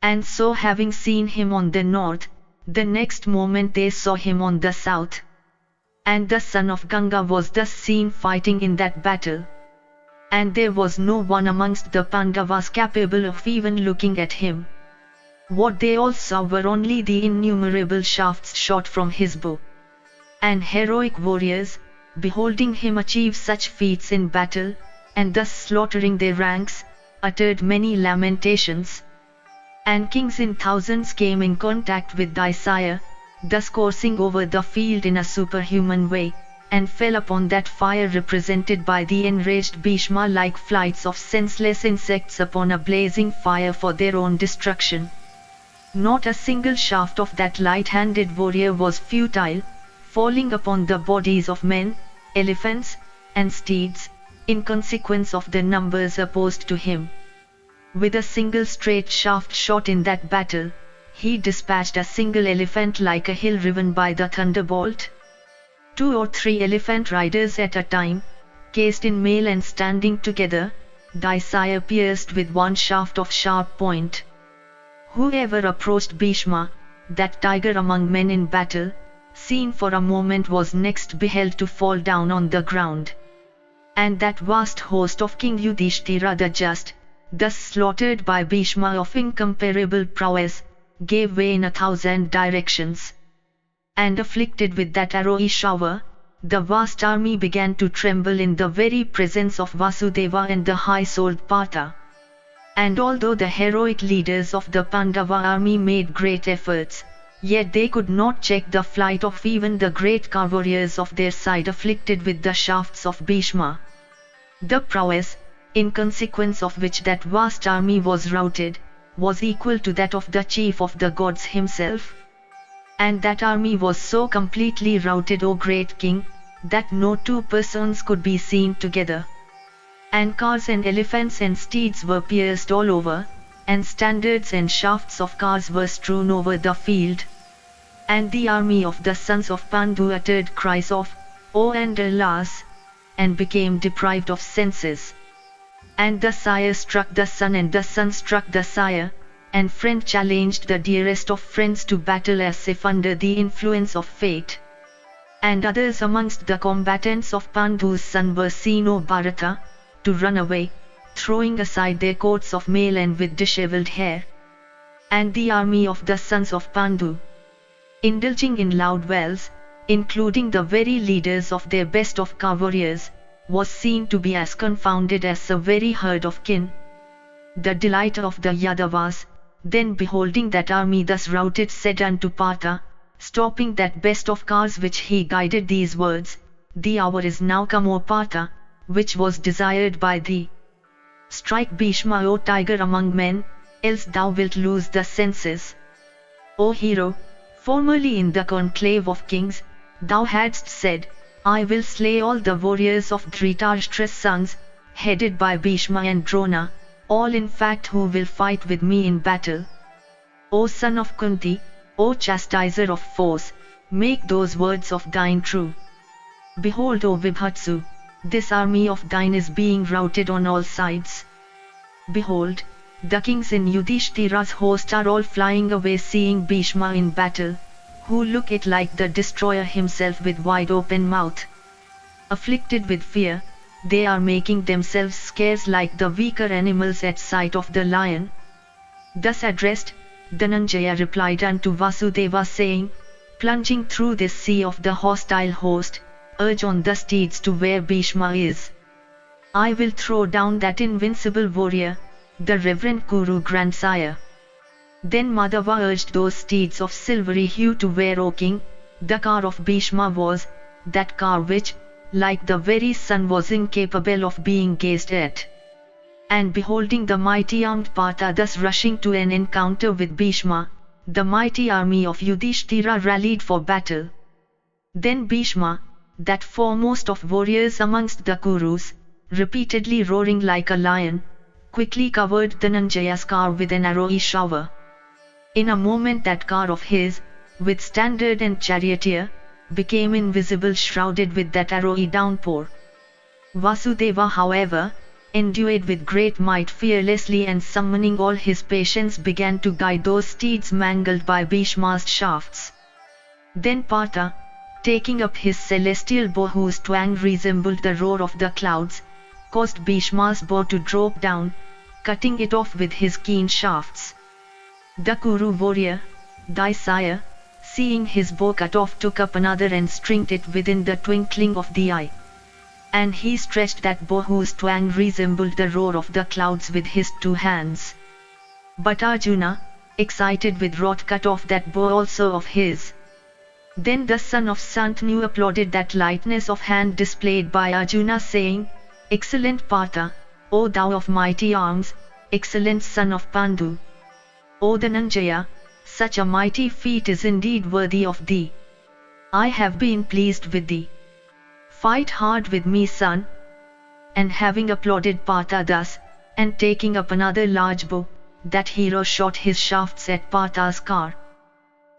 And so having seen him on the north, the next moment they saw him on the south. And the son of Ganga was thus seen fighting in that battle. And there was no one amongst the Pandavas capable of even looking at him. What they all saw were only the innumerable shafts shot from his bow. And heroic warriors, beholding him achieve such feats in battle, and thus slaughtering their ranks, uttered many lamentations. And kings in thousands came in contact with thy sire, thus coursing over the field in a superhuman way, and fell upon that fire represented by the enraged Bhishma like flights of senseless insects upon a blazing fire for their own destruction. Not a single shaft of that light-handed warrior was futile, falling upon the bodies of men, elephants, and steeds, in consequence of the numbers opposed to him. With a single straight shaft shot in that battle, he dispatched a single elephant like a hill riven by the thunderbolt. 2 or 3 elephant riders at a time, cased in mail and standing together, thy sire pierced with one shaft of sharp point. Whoever approached Bhishma, that tiger among men in battle, seen for a moment was next beheld to fall down on the ground. And that vast host of King Yudhishthira the just, thus slaughtered by Bhishma of incomparable prowess, gave way in 1,000 directions. And afflicted with that arrowy shower, the vast army began to tremble in the very presence of Vasudeva and the high-souled Partha. And although the heroic leaders of the Pandava army made great efforts, yet they could not check the flight of even the great warriors of their side afflicted with the shafts of Bhishma. The prowess, in consequence of which that vast army was routed, was equal to that of the chief of the gods himself. And that army was so completely routed, O great king, that no two persons could be seen together. And cars and elephants and steeds were pierced all over, and standards and shafts of cars were strewn over the field. And the army of the sons of Pandu uttered cries of, "Oh and alas!" and became deprived of senses. And the sire struck the son and the son struck the sire, and friend challenged the dearest of friends to battle as if under the influence of fate. And others amongst the combatants of Pandu's son were seen, O Bharata, to run away, throwing aside their coats of mail and with dishevelled hair. And the army of the sons of Pandu, indulging in loud wails, including the very leaders of their best of warriors, was seen to be as confounded as a very herd of kine. The delight of the Yadavas, then beholding that army thus routed, said unto Partha, stopping that best of cars which he guided, these words, "The hour is now come, O Partha, which was desired by thee. Strike Bhishma, O tiger among men, else thou wilt lose the senses." O hero, formerly in the conclave of kings, thou hadst said, "I will slay all the warriors of Dhritarashtra's sons, headed by Bhishma and Drona, all in fact who will fight with me in battle." O son of Kunti, O chastiser of foes, make those words of thine true. Behold, O Vibhatsu, this army of thine is being routed on all sides. Behold, the kings in Yudhishthira's host are all flying away seeing Bhishma in battle, who look it like the destroyer himself with wide open mouth. Afflicted with fear, they are making themselves scarce like the weaker animals at sight of the lion. Thus addressed, Dhananjaya replied unto Vasudeva saying, "Plunging through this sea of the hostile host, urge on the steeds to where Bhishma is. I will throw down that invincible warrior, the reverend Kuru grandsire." Then Madhava urged those steeds of silvery hue to where, O king, the car of Bhishma was, that car which, like the very sun, was incapable of being gazed at. And beholding the mighty armed Partha thus rushing to an encounter with Bhishma, the mighty army of Yudhishthira rallied for battle. Then Bhishma, that foremost of warriors amongst the Kurus, repeatedly roaring like a lion, quickly covered Dhananjaya's car with an arrowy shower. In a moment that car of his, with standard and charioteer, became invisible, shrouded with that arrowy downpour. Vasudeva, however, endued with great might, fearlessly and summoning all his patience, began to guide those steeds mangled by Bhishma's shafts. Then Partha, taking up his celestial bow whose twang resembled the roar of the clouds, caused Bhishma's bow to drop down, cutting it off with his keen shafts. The Kuru warrior, thy sire, seeing his bow cut off, took up another and stringed it within the twinkling of the eye. And he stretched that bow whose twang resembled the roar of the clouds with his two hands. But Arjuna, excited with wrath, cut off that bow also of his. Then the son of Santanu applauded that lightness of hand displayed by Arjuna, saying, "Excellent Partha, O thou of mighty arms, excellent son of Pandu. O Dhananjaya, such a mighty feat is indeed worthy of thee. I have been pleased with thee. Fight hard with me, son." And having applauded Partha thus, and taking up another large bow, that hero shot his shafts at Partha's car.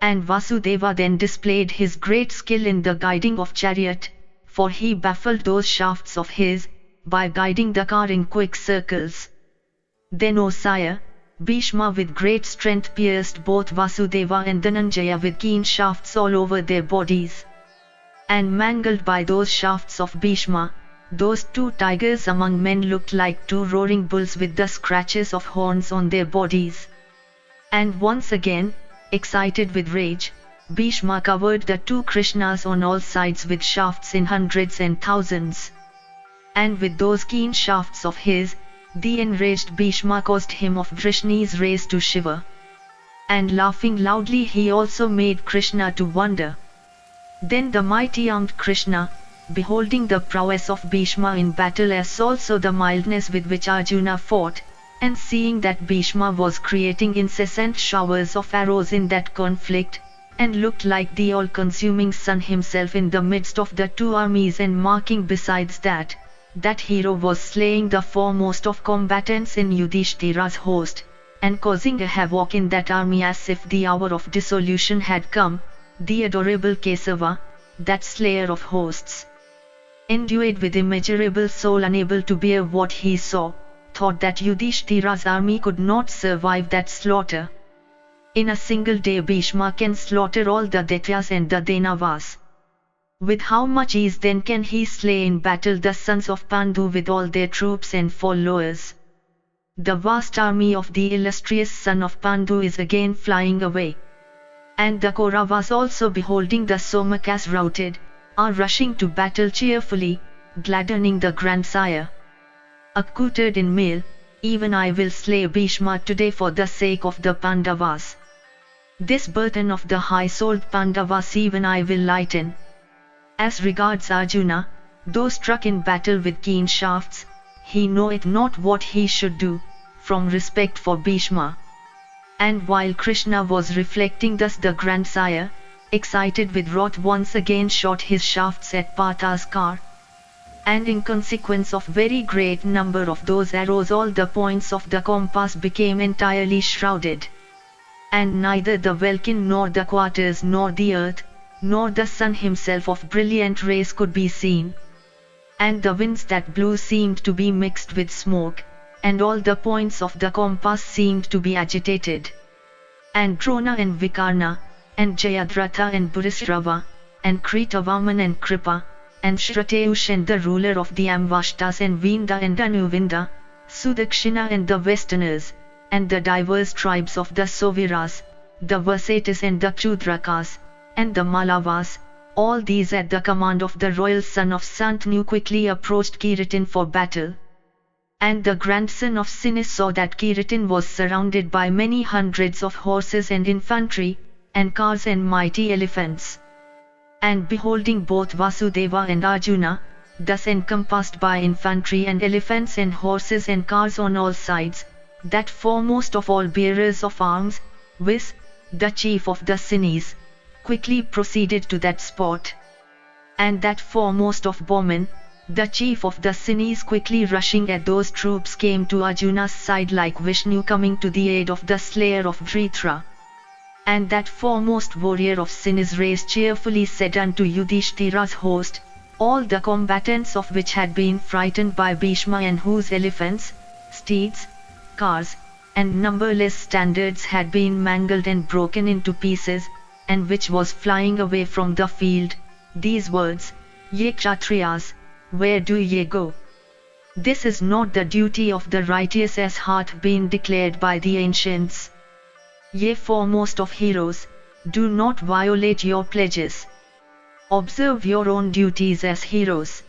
And Vasudeva then displayed his great skill in the guiding of chariot, for he baffled those shafts of his, by guiding the car in quick circles. Then, O sire, Bhishma with great strength pierced both Vasudeva and Dhananjaya with keen shafts all over their bodies. And mangled by those shafts of Bhishma, those two tigers among men looked like two roaring bulls with the scratches of horns on their bodies. And once again, excited with rage, Bhishma covered the two Krishnas on all sides with shafts in hundreds and thousands. And with those keen shafts of his, the enraged Bhishma caused him of Vrishni's race to shiver. And laughing loudly he also made Krishna to wonder. Then the mighty armed Krishna, beholding the prowess of Bhishma in battle as also the mildness with which Arjuna fought, and seeing that Bhishma was creating incessant showers of arrows in that conflict, and looked like the all-consuming sun himself in the midst of the two armies, and marking besides that hero was slaying the foremost of combatants in Yudhishthira's host, and causing a havoc in that army as if the hour of dissolution had come, the adorable Kesava, that slayer of hosts, endued with immeasurable soul, unable to bear what he saw, thought that Yudhishthira's army could not survive that slaughter. In a single day Bhishma can slaughter all the Daityas and the Danavas. With how much ease then can he slay in battle the sons of Pandu with all their troops and followers? The vast army of the illustrious son of Pandu is again flying away. And the Kauravas also, beholding the Somakas routed, are rushing to battle cheerfully, gladdening the grandsire. Accoutred in mail, even I will slay Bhishma today for the sake of the Pandavas. This burden of the high-souled Pandavas even I will lighten. As regards Arjuna, though struck in battle with keen shafts, he knoweth not what he should do, from respect for Bhishma. And while Krishna was reflecting thus, the grandsire, excited with wrath, once again shot his shafts at Partha's car. And in consequence of very great number of those arrows all the points of the compass became entirely shrouded. And neither the welkin nor the quarters nor the earth, nor the sun himself of brilliant rays could be seen. And the winds that blew seemed to be mixed with smoke, and all the points of the compass seemed to be agitated. And Drona and Vikarna, and Jayadratha and Burishrava, and Kritavarman and Kripa, and Shrateush and the ruler of the Amvashtas, and Vinda and Anuvinda, Sudakshina and the Westerners, and the diverse tribes of the Soviras, the Vasatis and the Chudrakas, and the Malavas, all these at the command of the royal son of Santanu quickly approached Kiritin for battle. And the grandson of Sinis saw that Kiritin was surrounded by many hundreds of horses and infantry, and cars and mighty elephants. And beholding both Vasudeva and Arjuna, thus encompassed by infantry and elephants and horses and cars on all sides, that foremost of all bearers of arms, viz., the chief of the Sinis, quickly proceeded to that spot. And that foremost of bowmen, the chief of the Sinis, quickly rushing at those troops, came to Arjuna's side like Vishnu coming to the aid of the slayer of Vritra. And that foremost warrior of Sinis race cheerfully said unto Yudhishthira's host, all the combatants of which had been frightened by Bhishma, and whose elephants, steeds, cars, and numberless standards had been mangled and broken into pieces, and which was flying away from the field, these words, Ye Kshatriyas, where do ye go? This is not the duty of the righteous, as hath been declared by the ancients. Ye foremost of heroes, do not violate your pledges. Observe your own duties as heroes.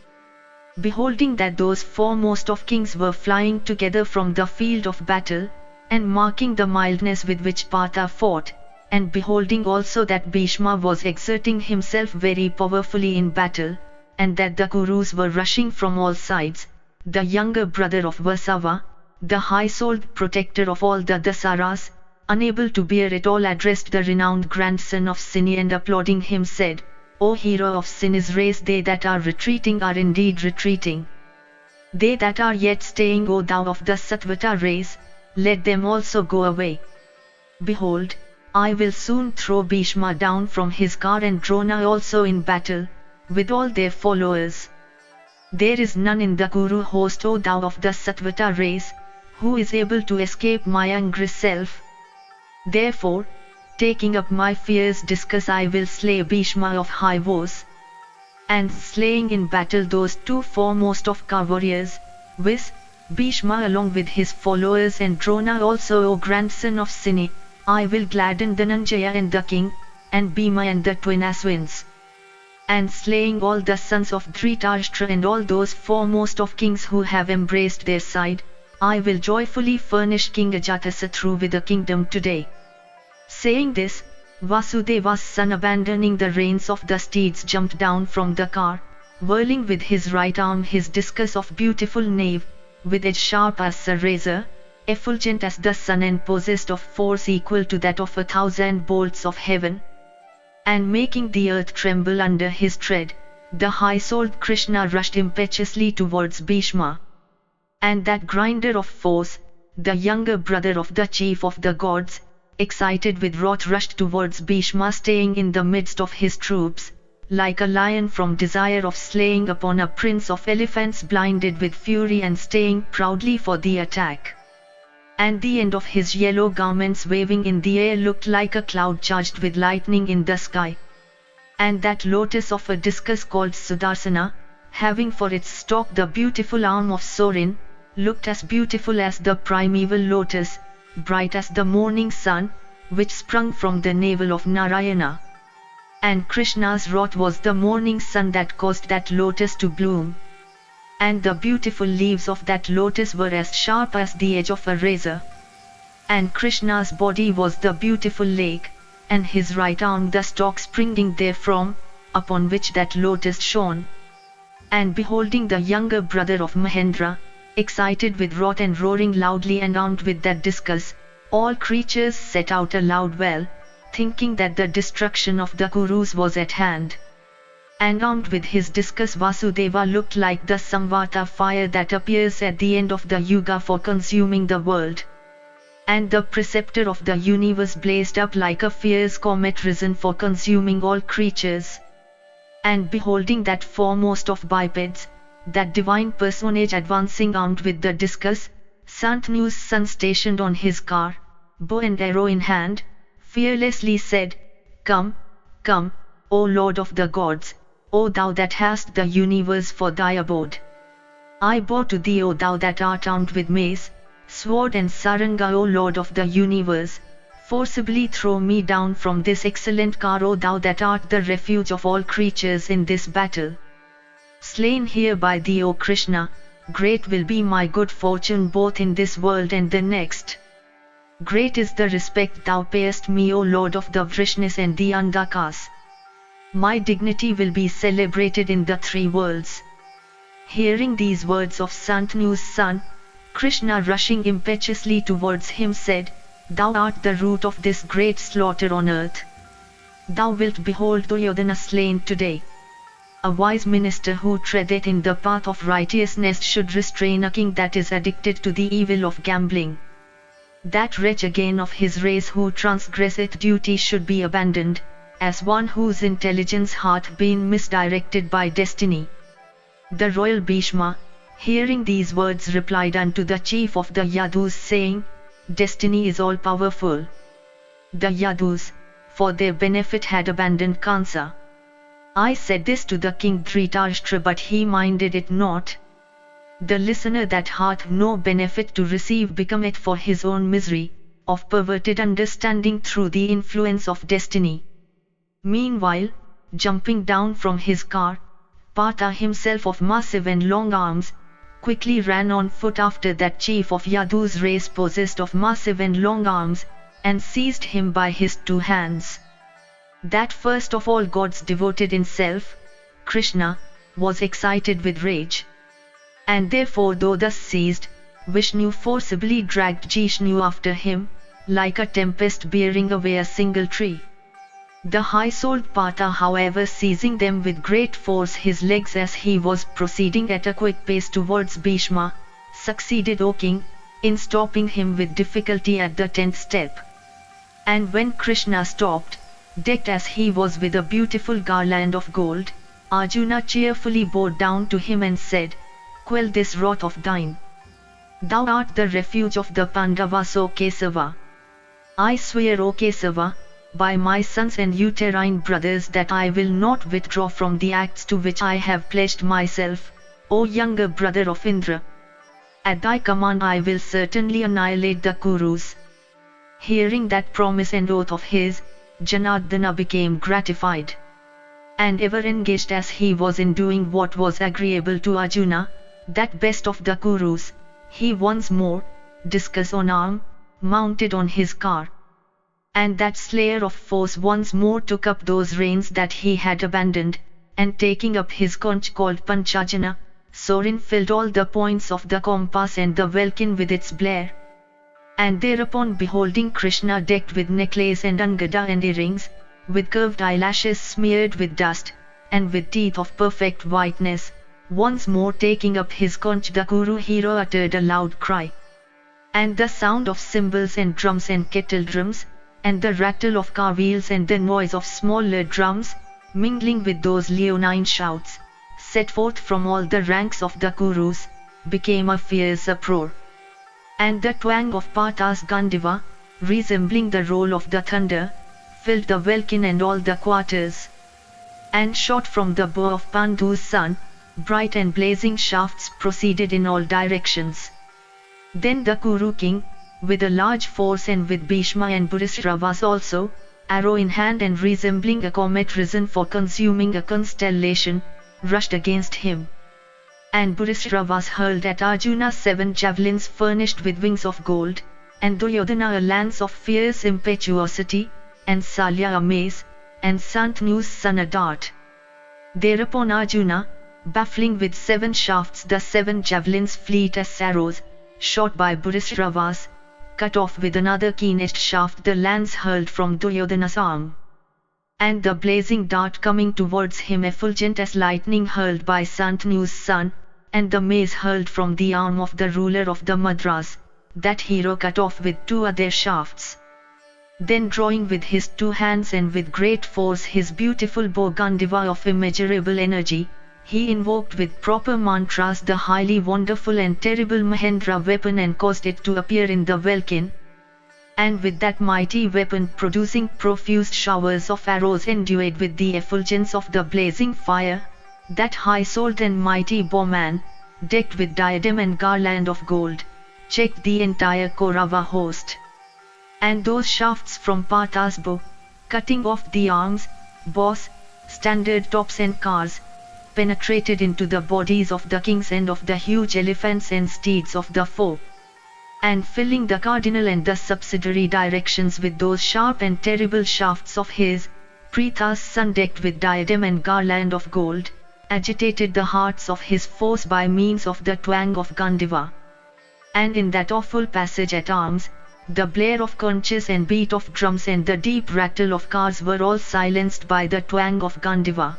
Beholding that those foremost of kings were flying together from the field of battle, and marking the mildness with which Partha fought, and beholding also that Bhishma was exerting himself very powerfully in battle, and that the Kurus were rushing from all sides, the younger brother of Vasava, the high-souled protector of all the Dasaras, unable to bear it all, addressed the renowned grandson of Sini, and applauding him said, O hero of Sini's race, they that are retreating are indeed retreating. They that are yet staying, O thou of the Satvata race, let them also go away. Behold, I will soon throw Bhishma down from his car, and Drona also in battle, with all their followers. There is none in the Kuru host, O thou of the Satvata race, who is able to escape my angry self. Therefore, taking up my fierce discus, I will slay Bhishma of high voice. And slaying in battle those two foremost of car warriors, viz., Bhishma along with his followers, and Drona also, O grandson of Sini, I will gladden Dhananjaya and the king, and Bhima and the twin Aswins. And slaying all the sons of Dhritarashtra and all those foremost of kings who have embraced their side, I will joyfully furnish King Ajatasatru with a kingdom today. Saying this, Vasudeva's son, abandoning the reins of the steeds, jumped down from the car, whirling with his right arm his discus of beautiful nave, with edge sharp as a razor, effulgent as the sun and possessed of force equal to that of 1,000 bolts of heaven. And making the earth tremble under his tread, the high-souled Krishna rushed impetuously towards Bhishma. And that grinder of force, the younger brother of the chief of the gods, excited with wrath, rushed towards Bhishma, staying in the midst of his troops, like a lion from desire of slaying upon a prince of elephants, blinded with fury and staying proudly for the attack. And the end of his yellow garments waving in the air looked like a cloud charged with lightning in the sky. And that lotus of a discus called Sudarsana, having for its stalk the beautiful arm of Sorin, looked as beautiful as the primeval lotus, bright as the morning sun, which sprung from the navel of Narayana. And Krishna's wrath was the morning sun that caused that lotus to bloom. And the beautiful leaves of that lotus were as sharp as the edge of a razor. And Krishna's body was the beautiful lake, and his right arm the stalk springing therefrom, upon which that lotus shone. And beholding the younger brother of Mahendra, excited with wrath and roaring loudly and armed with that discus, all creatures set out a loud wail, thinking that the destruction of the Kurus was at hand. And armed with his discus, Vasudeva looked like the Samvata fire that appears at the end of the Yuga for consuming the world. And the preceptor of the universe blazed up like a fierce comet risen for consuming all creatures. And beholding that foremost of bipeds, that divine personage advancing armed with the discus, Santanu's son stationed on his car, bow and arrow in hand, fearlessly said, "Come, come, O Lord of the gods, O thou that hast the universe for thy abode. I bow to thee, O thou that art armed with mace, sword and saranga, O Lord of the universe, forcibly throw me down from this excellent car, O thou that art the refuge of all creatures in this battle. Slain here by thee, O Krishna, great will be my good fortune both in this world and the next. Great is the respect thou payest me, O Lord of the Vrishnis and the Andakas. My dignity will be celebrated in the three worlds." Hearing these words of Santanu's son, Krishna, rushing impetuously towards him, said, "Thou art the root of this great slaughter on earth. Thou wilt behold Duryodhana slain today. A wise minister who treadeth in the path of righteousness should restrain a king that is addicted to the evil of gambling. That wretch again of his race who transgresseth duty should be abandoned, as one whose intelligence hath been misdirected by destiny." The royal Bhishma, hearing these words, replied unto the chief of the Yadus, saying, "Destiny is all-powerful." The Yadus, for their benefit, had abandoned Kansa. I said this to the king Dhritarashtra, but he minded it not. The listener that hath no benefit to receive becometh for his own misery, of perverted understanding through the influence of destiny. Meanwhile, jumping down from his car, Partha himself of massive and long arms, quickly ran on foot after that chief of Yadu's race possessed of massive and long arms, and seized him by his two hands. That first of all gods devoted in self, Krishna, was excited with rage. And therefore, though thus seized, Vishnu forcibly dragged Jishnu after him, like a tempest bearing away a single tree. The high-souled Partha, however, seizing them with great force his legs as he was proceeding at a quick pace towards Bhishma, succeeded, O king, in stopping him with difficulty at the 10th step. And when Krishna stopped, decked as he was with a beautiful garland of gold, Arjuna cheerfully bowed down to him and said, "Quell this wrath of thine. Thou art the refuge of the Pandavas, O Kesava. I swear, O Kesava, by my sons and uterine brothers, that I will not withdraw from the acts to which I have pledged myself, O younger brother of Indra. At thy command I will certainly annihilate the Kurus." Hearing that promise and oath of his, Janardana became gratified. And ever engaged as he was in doing what was agreeable to Arjuna, that best of the Kurus, he once more, discus on arm, mounted on his car. And that slayer of foes once more took up those reins that he had abandoned, and taking up his conch called Panchajana, Sorin filled all the points of the compass and the welkin with its blare. And thereupon beholding Krishna decked with necklace and angada and earrings, with curved eyelashes smeared with dust, and with teeth of perfect whiteness, once more taking up his conch the Kuru hero uttered a loud cry. And the sound of cymbals and drums and kettle drums, and the rattle of car wheels and the noise of smaller drums, mingling with those leonine shouts, set forth from all the ranks of the Kurus, became a fierce uproar. And the twang of Partha's Gandiva, resembling the roll of the thunder, filled the welkin and all the quarters. And shot from the bow of Pandu's son, bright and blazing shafts proceeded in all directions. Then the Kuru king, with a large force and with Bhishma and Burisravas also, arrow in hand and resembling a comet risen for consuming a constellation, rushed against him. And Burisravas hurled at Arjuna 7 javelins furnished with wings of gold, and Duryodhana a lance of fierce impetuosity, and Salya a mace, and Santanu's son a dart. Thereupon Arjuna, baffling with 7 shafts the 7 javelins fleet as arrows, shot by Burisravas, cut off with another keen-edged shaft the lance hurled from Duryodhana's arm. And the blazing dart coming towards him effulgent as lightning hurled by Santanu's son, and the mace hurled from the arm of the ruler of the Madras, that hero cut off with 2 other shafts. Then drawing with his 2 hands and with great force his beautiful bow Gandiva of immeasurable energy, he invoked with proper mantras the highly wonderful and terrible Mahendra weapon and caused it to appear in the welkin. And with that mighty weapon producing profuse showers of arrows endued with the effulgence of the blazing fire, that high-souled and mighty bowman, decked with diadem and garland of gold, checked the entire Kaurava host. And those shafts from Partha's bow, cutting off the arms, bows, standard tops and cars, penetrated into the bodies of the kings and of the huge elephants and steeds of the foe. And filling the cardinal and the subsidiary directions with those sharp and terrible shafts of his, Pritha's son decked with diadem and garland of gold, agitated the hearts of his foes by means of the twang of Gandiva. And in that awful passage at arms, the blare of conches and beat of drums and the deep rattle of cars were all silenced by the twang of Gandiva.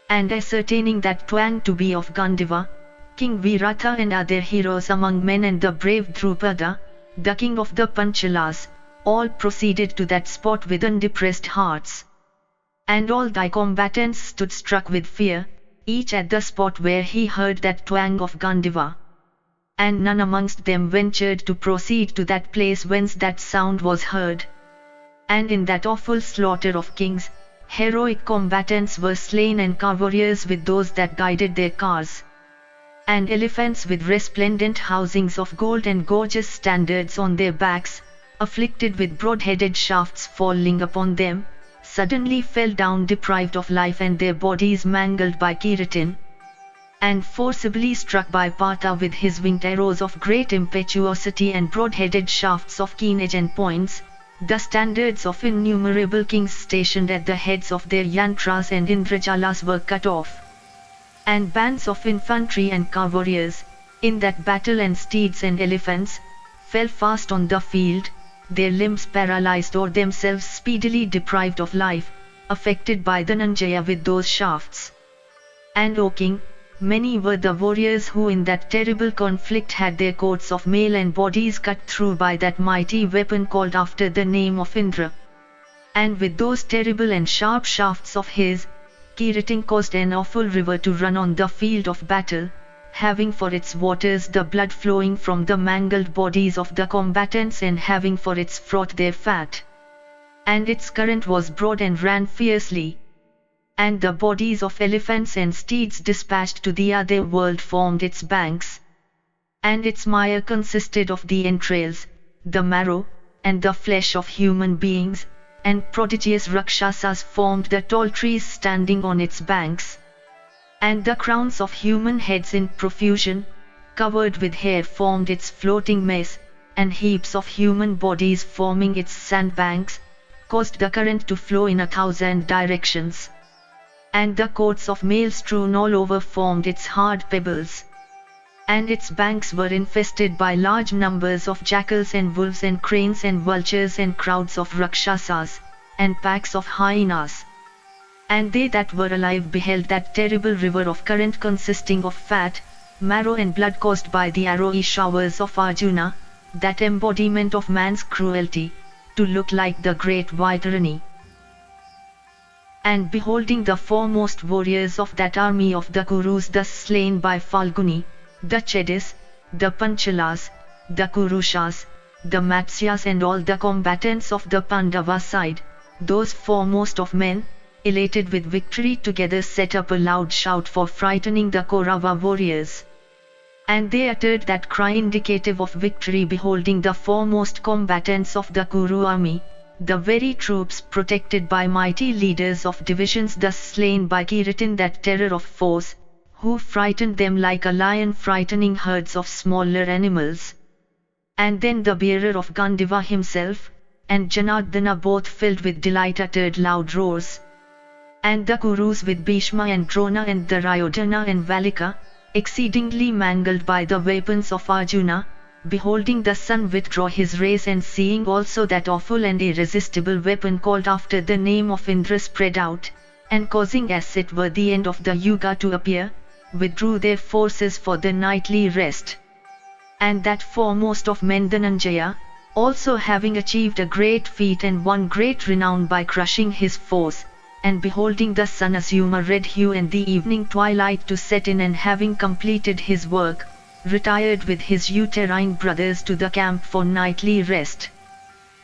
And ascertaining that twang to be of Gandiva, King Virata and other heroes among men and the brave Drupada, the king of the Panchalas, all proceeded to that spot with undepressed hearts. And all thy combatants stood struck with fear, each at the spot where he heard that twang of Gandiva. And none amongst them ventured to proceed to that place whence that sound was heard. And in that awful slaughter of kings, heroic combatants were slain and car warriors with those that guided their cars. And elephants with resplendent housings of gold and gorgeous standards on their backs, afflicted with broad-headed shafts falling upon them, suddenly fell down deprived of life and their bodies mangled by keratin. And forcibly struck by Partha with his winged arrows of great impetuosity and broad-headed shafts of keen edge and points, the standards of innumerable kings stationed at the heads of their yantras and indrajalas were cut off. And bands of infantry and car warriors, in that battle and steeds and elephants, fell fast on the field, their limbs paralyzed or themselves speedily deprived of life, affected by Dhananjaya with those shafts. And O king, many were the warriors who in that terrible conflict had their coats of mail and bodies cut through by that mighty weapon called after the name of Indra. And with those terrible and sharp shafts of his, Keratin caused an awful river to run on the field of battle, having for its waters the blood flowing from the mangled bodies of the combatants and having for its froth their fat. And its current was broad and ran fiercely. And the bodies of elephants and steeds dispatched to the other world formed its banks. And its mire consisted of the entrails, the marrow, and the flesh of human beings, and prodigious Rakshasas formed the tall trees standing on its banks. And the crowns of human heads in profusion, covered with hair, formed its floating maze, and heaps of human bodies forming its sandbanks, caused the current to flow in 1,000 directions. And the coats of mail strewn all over formed its hard pebbles. And its banks were infested by large numbers of jackals and wolves and cranes and vultures and crowds of Rakshasas, and packs of hyenas. And they that were alive beheld that terrible river of current consisting of fat, marrow and blood caused by the arrowy showers of Arjuna, that embodiment of man's cruelty, to look like the great Vairani. And beholding the foremost warriors of that army of the Kurus thus slain by Falguni, the Chedis, the Panchalas, the Kurushas, the Matsyas and all the combatants of the Pandava side, those foremost of men, elated with victory together set up a loud shout for frightening the Kaurava warriors. And they uttered that cry indicative of victory beholding the foremost combatants of the Kuru army, the very troops protected by mighty leaders of divisions thus slain by Kiritin, that terror of foes, who frightened them like a lion frightening herds of smaller animals. And then the bearer of Gandiva himself, and Janardana both filled with delight uttered loud roars. And the Kurus with Bhishma and Drona and the Duryodhana and Valika, exceedingly mangled by the weapons of Arjuna, beholding the sun withdraw his rays and seeing also that awful and irresistible weapon called after the name of Indra spread out, and causing as it were the end of the Yuga to appear, withdrew their forces for the nightly rest. And that foremost of men Dhananjaya, also having achieved a great feat and won great renown by crushing his foes, and beholding the sun assume a red hue and the evening twilight to set in, and having completed his work, retired with his uterine brothers to the camp for nightly rest.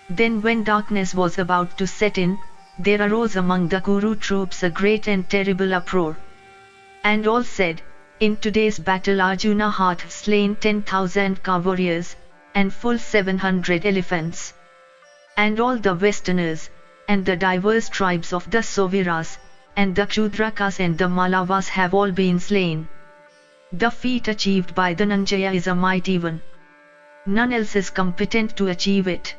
Then when darkness was about to set in, there arose among the Kuru troops a great and terrible uproar. And all said, in today's battle Arjuna hath slain 10,000 warriors, and full 700 elephants. And all the westerners, and the diverse tribes of the Soviras, and the Kshudrakas and the Malavas have all been slain. The feat achieved by Dhananjaya is a mighty one. None else is competent to achieve it.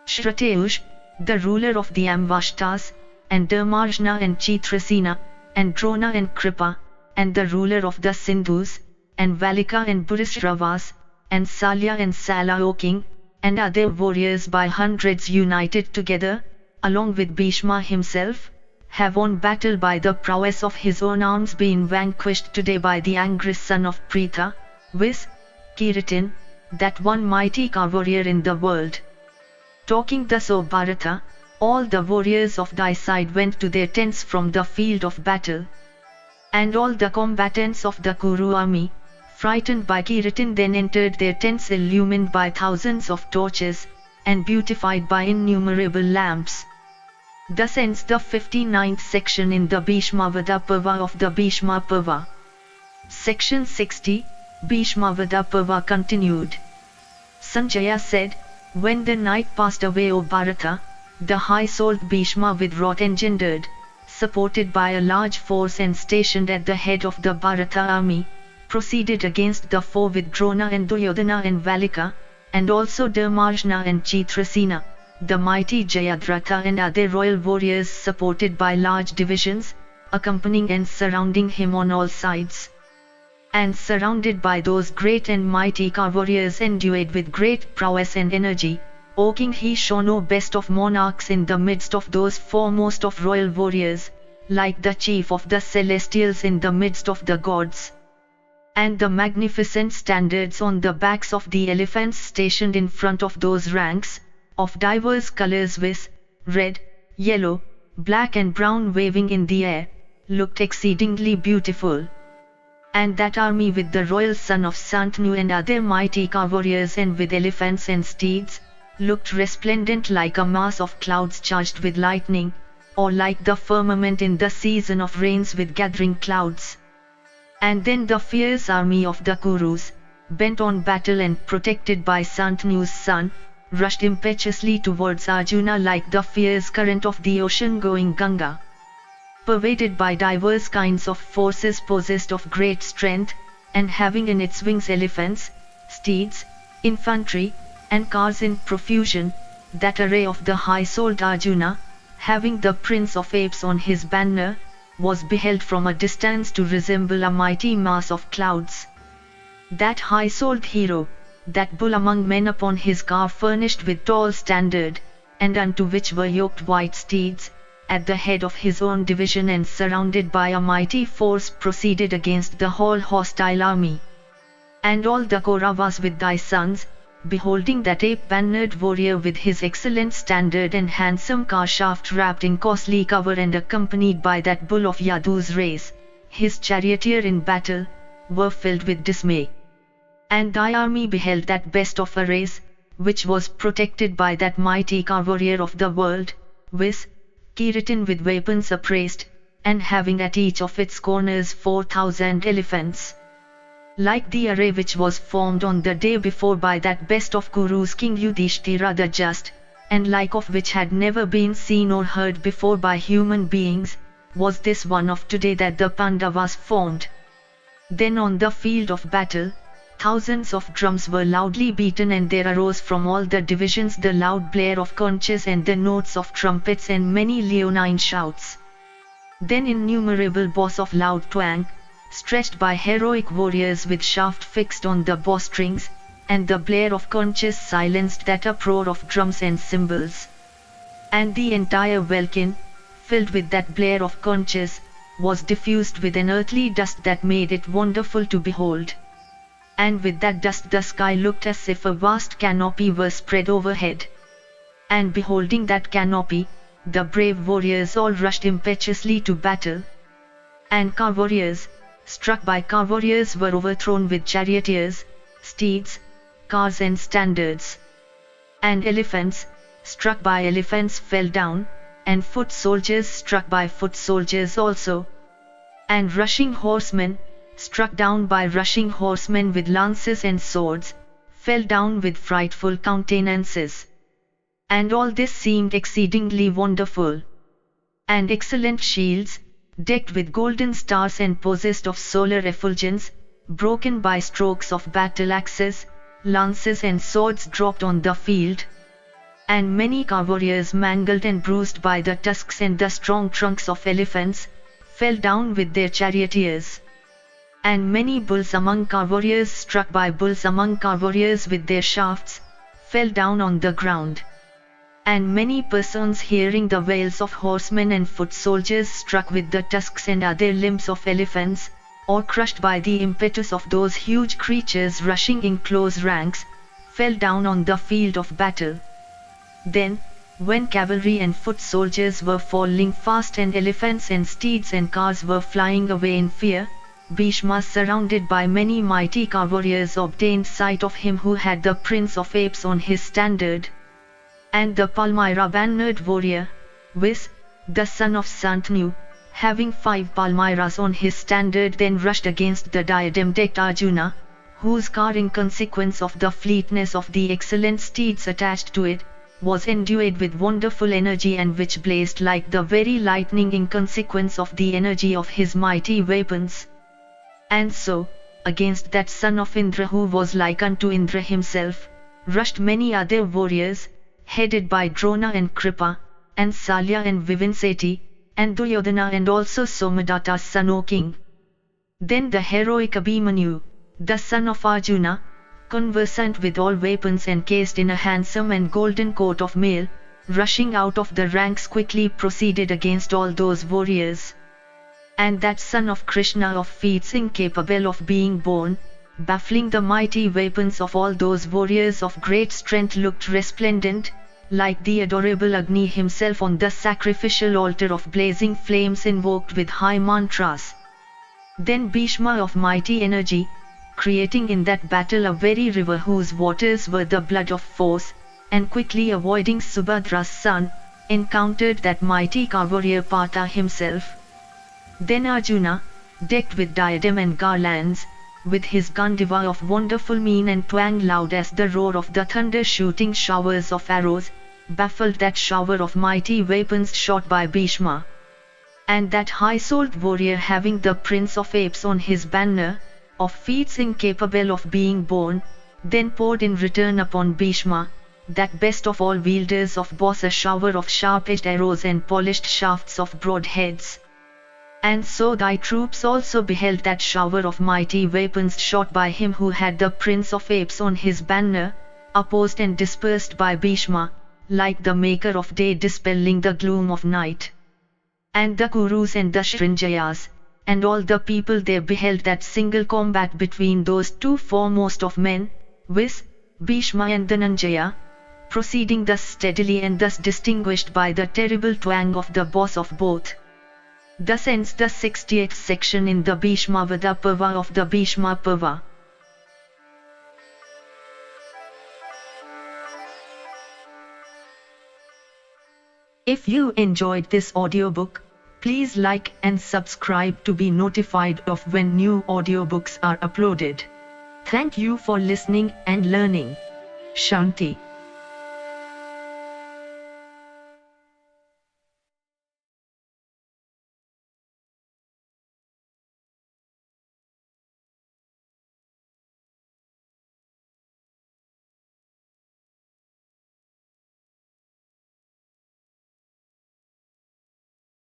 Shratayush, the ruler of the Amvashtas, and Dharmarjna and Chitrasena, and Drona and Kripa, and the ruler of the Sindhus, and Valika and Burishravas, and Salya and Sala, O king, and other warriors by hundreds united together, along with Bhishma himself, have on battle by the prowess of his own arms been vanquished today by the angry son of Pritha, viz. Kiritin, that one mighty warrior in the world. Talking thus, O Bharata, all the warriors of thy side went to their tents from the field of battle. And all the combatants of the Kuru army, frightened by Kiritin, then entered their tents illumined by thousands of torches, and beautified by innumerable lamps. Thus ends the 59th section in the Bhishma Parva of the Bhishma Parva. Section 60, Bhishma Parva continued. Sanjaya said, when the night passed away, O Bharata, the high-souled Bhishma with wrath engendered, supported by a large force and stationed at the head of the Bharata army, proceeded against the foe with Drona and Duryodhana and Valika, and also Dharmarjna and Chitrasena, the mighty Jayadratha and other royal warriors supported by large divisions, accompanying and surrounding him on all sides. And surrounded by those great and mighty warriors endued with great prowess and energy, O king, he shone no best of monarchs in the midst of those foremost of royal warriors, like the chief of the celestials in the midst of the gods. And the magnificent standards on the backs of the elephants stationed in front of those ranks, of diverse colors viz., red, yellow, black and brown waving in the air, looked exceedingly beautiful. And that army with the royal son of Santanu and other mighty warriors and with elephants and steeds, looked resplendent like a mass of clouds charged with lightning, or like the firmament in the season of rains with gathering clouds. And then the fierce army of the Kurus, bent on battle and protected by Santanu's son, rushed impetuously towards Arjuna like the fierce current of the ocean-going Ganga. Pervaded by diverse kinds of forces possessed of great strength, and having in its wings elephants, steeds, infantry, and cars in profusion, that array of the high-souled Arjuna, having the Prince of Apes on his banner, was beheld from a distance to resemble a mighty mass of clouds. That high-souled hero, that bull among men upon his car furnished with tall standard, and unto which were yoked white steeds, at the head of his own division and surrounded by a mighty force proceeded against the whole hostile army. And all the Kauravas with thy sons, beholding that ape-bannered warrior with his excellent standard and handsome car shaft wrapped in costly cover and accompanied by that bull of Yadu's race, his charioteer in battle, were filled with dismay. And thy army beheld that best of a race, which was protected by that mighty car warrior of the world, viz., Kiritin with weapons appraised, and having at each of its corners 4,000 elephants. Like the array which was formed on the day before by that best of Kurus King Yudhishthira the Just, and like of which had never been seen or heard before by human beings, was this one of today that the Pandavas formed. Then on the field of battle, thousands of drums were loudly beaten and there arose from all the divisions the loud blare of conches and the notes of trumpets and many leonine shouts. Then innumerable bows of loud twang, stretched by heroic warriors with shaft fixed on the bowstrings, and the blare of conches silenced that uproar of drums and cymbals. And the entire welkin, filled with that blare of conches, was diffused with an earthly dust that made it wonderful to behold. And with that dust the sky looked as if a vast canopy were spread overhead. And beholding that canopy, the brave warriors all rushed impetuously to battle. And car warriors, struck by car warriors, were overthrown with charioteers, steeds, cars and standards. And elephants, struck by elephants, fell down, and foot soldiers struck by foot soldiers also. And rushing horsemen, struck down by rushing horsemen with lances and swords, fell down with frightful countenances. And all this seemed exceedingly wonderful. And excellent shields, decked with golden stars and possessed of solar effulgence, broken by strokes of battle axes, lances and swords dropped on the field. And many car warriors mangled and bruised by the tusks and the strong trunks of elephants, fell down with their charioteers. And many bulls among car warriors struck by bulls among car warriors with their shafts, fell down on the ground. And many persons hearing the wails of horsemen and foot soldiers struck with the tusks and other limbs of elephants, or crushed by the impetus of those huge creatures rushing in close ranks, fell down on the field of battle. Then, when cavalry and foot soldiers were falling fast and elephants and steeds and cars were flying away in fear, Bhishma, surrounded by many mighty car warriors, obtained sight of him who had the Prince of Apes on his standard. And the Palmyra-bannered warrior, viz., the son of Santanu, having 5 Palmyras on his standard, then rushed against the diadem-decked Arjuna, whose car, in consequence of the fleetness of the excellent steeds attached to it, was endued with wonderful energy and which blazed like the very lightning in consequence of the energy of his mighty weapons. And so, against that son of Indra, who was like unto Indra himself, rushed many other warriors, headed by Drona and Kripa, and Salya and Vivinseti, and Duryodhana and also Somadatta's son, O king. Then the heroic Abhimanyu, the son of Arjuna, conversant with all weapons and cased in a handsome and golden coat of mail, rushing out of the ranks quickly proceeded against all those warriors. And that son of Krishna, of feats incapable of being borne, baffling the mighty weapons of all those warriors of great strength, looked resplendent, like the adorable Agni himself on the sacrificial altar of blazing flames invoked with high mantras. Then Bhishma, of mighty energy, creating in that battle a very river whose waters were the blood of foes, and quickly avoiding Subhadra's son, encountered that mighty car warrior Partha himself. Then Arjuna, decked with diadem and garlands, with his Gandiva of wonderful mien and twang loud as the roar of the thunder shooting showers of arrows, baffled that shower of mighty weapons shot by Bhishma. And that high-souled warrior having the Prince of Apes on his banner, of feats incapable of being borne, then poured in return upon Bhishma, that best of all wielders of bows, a shower of sharp-edged arrows and polished shafts of broad heads. And so thy troops also beheld that shower of mighty weapons shot by him who had the Prince of Apes on his banner, opposed and dispersed by Bhishma, like the maker of day dispelling the gloom of night. And the Kurus and the Srinjayas, and all the people there beheld that single combat between those two foremost of men, viz., Bhishma and Dhananjaya, proceeding thus steadily and thus distinguished by the terrible twang of the bows of both. Thus ends the 68th section in the Bhishma Vada Parva of the Bhishma Parva. If you enjoyed this audiobook, please like and subscribe to be notified of when new audiobooks are uploaded. Thank you for listening and learning. Shanti.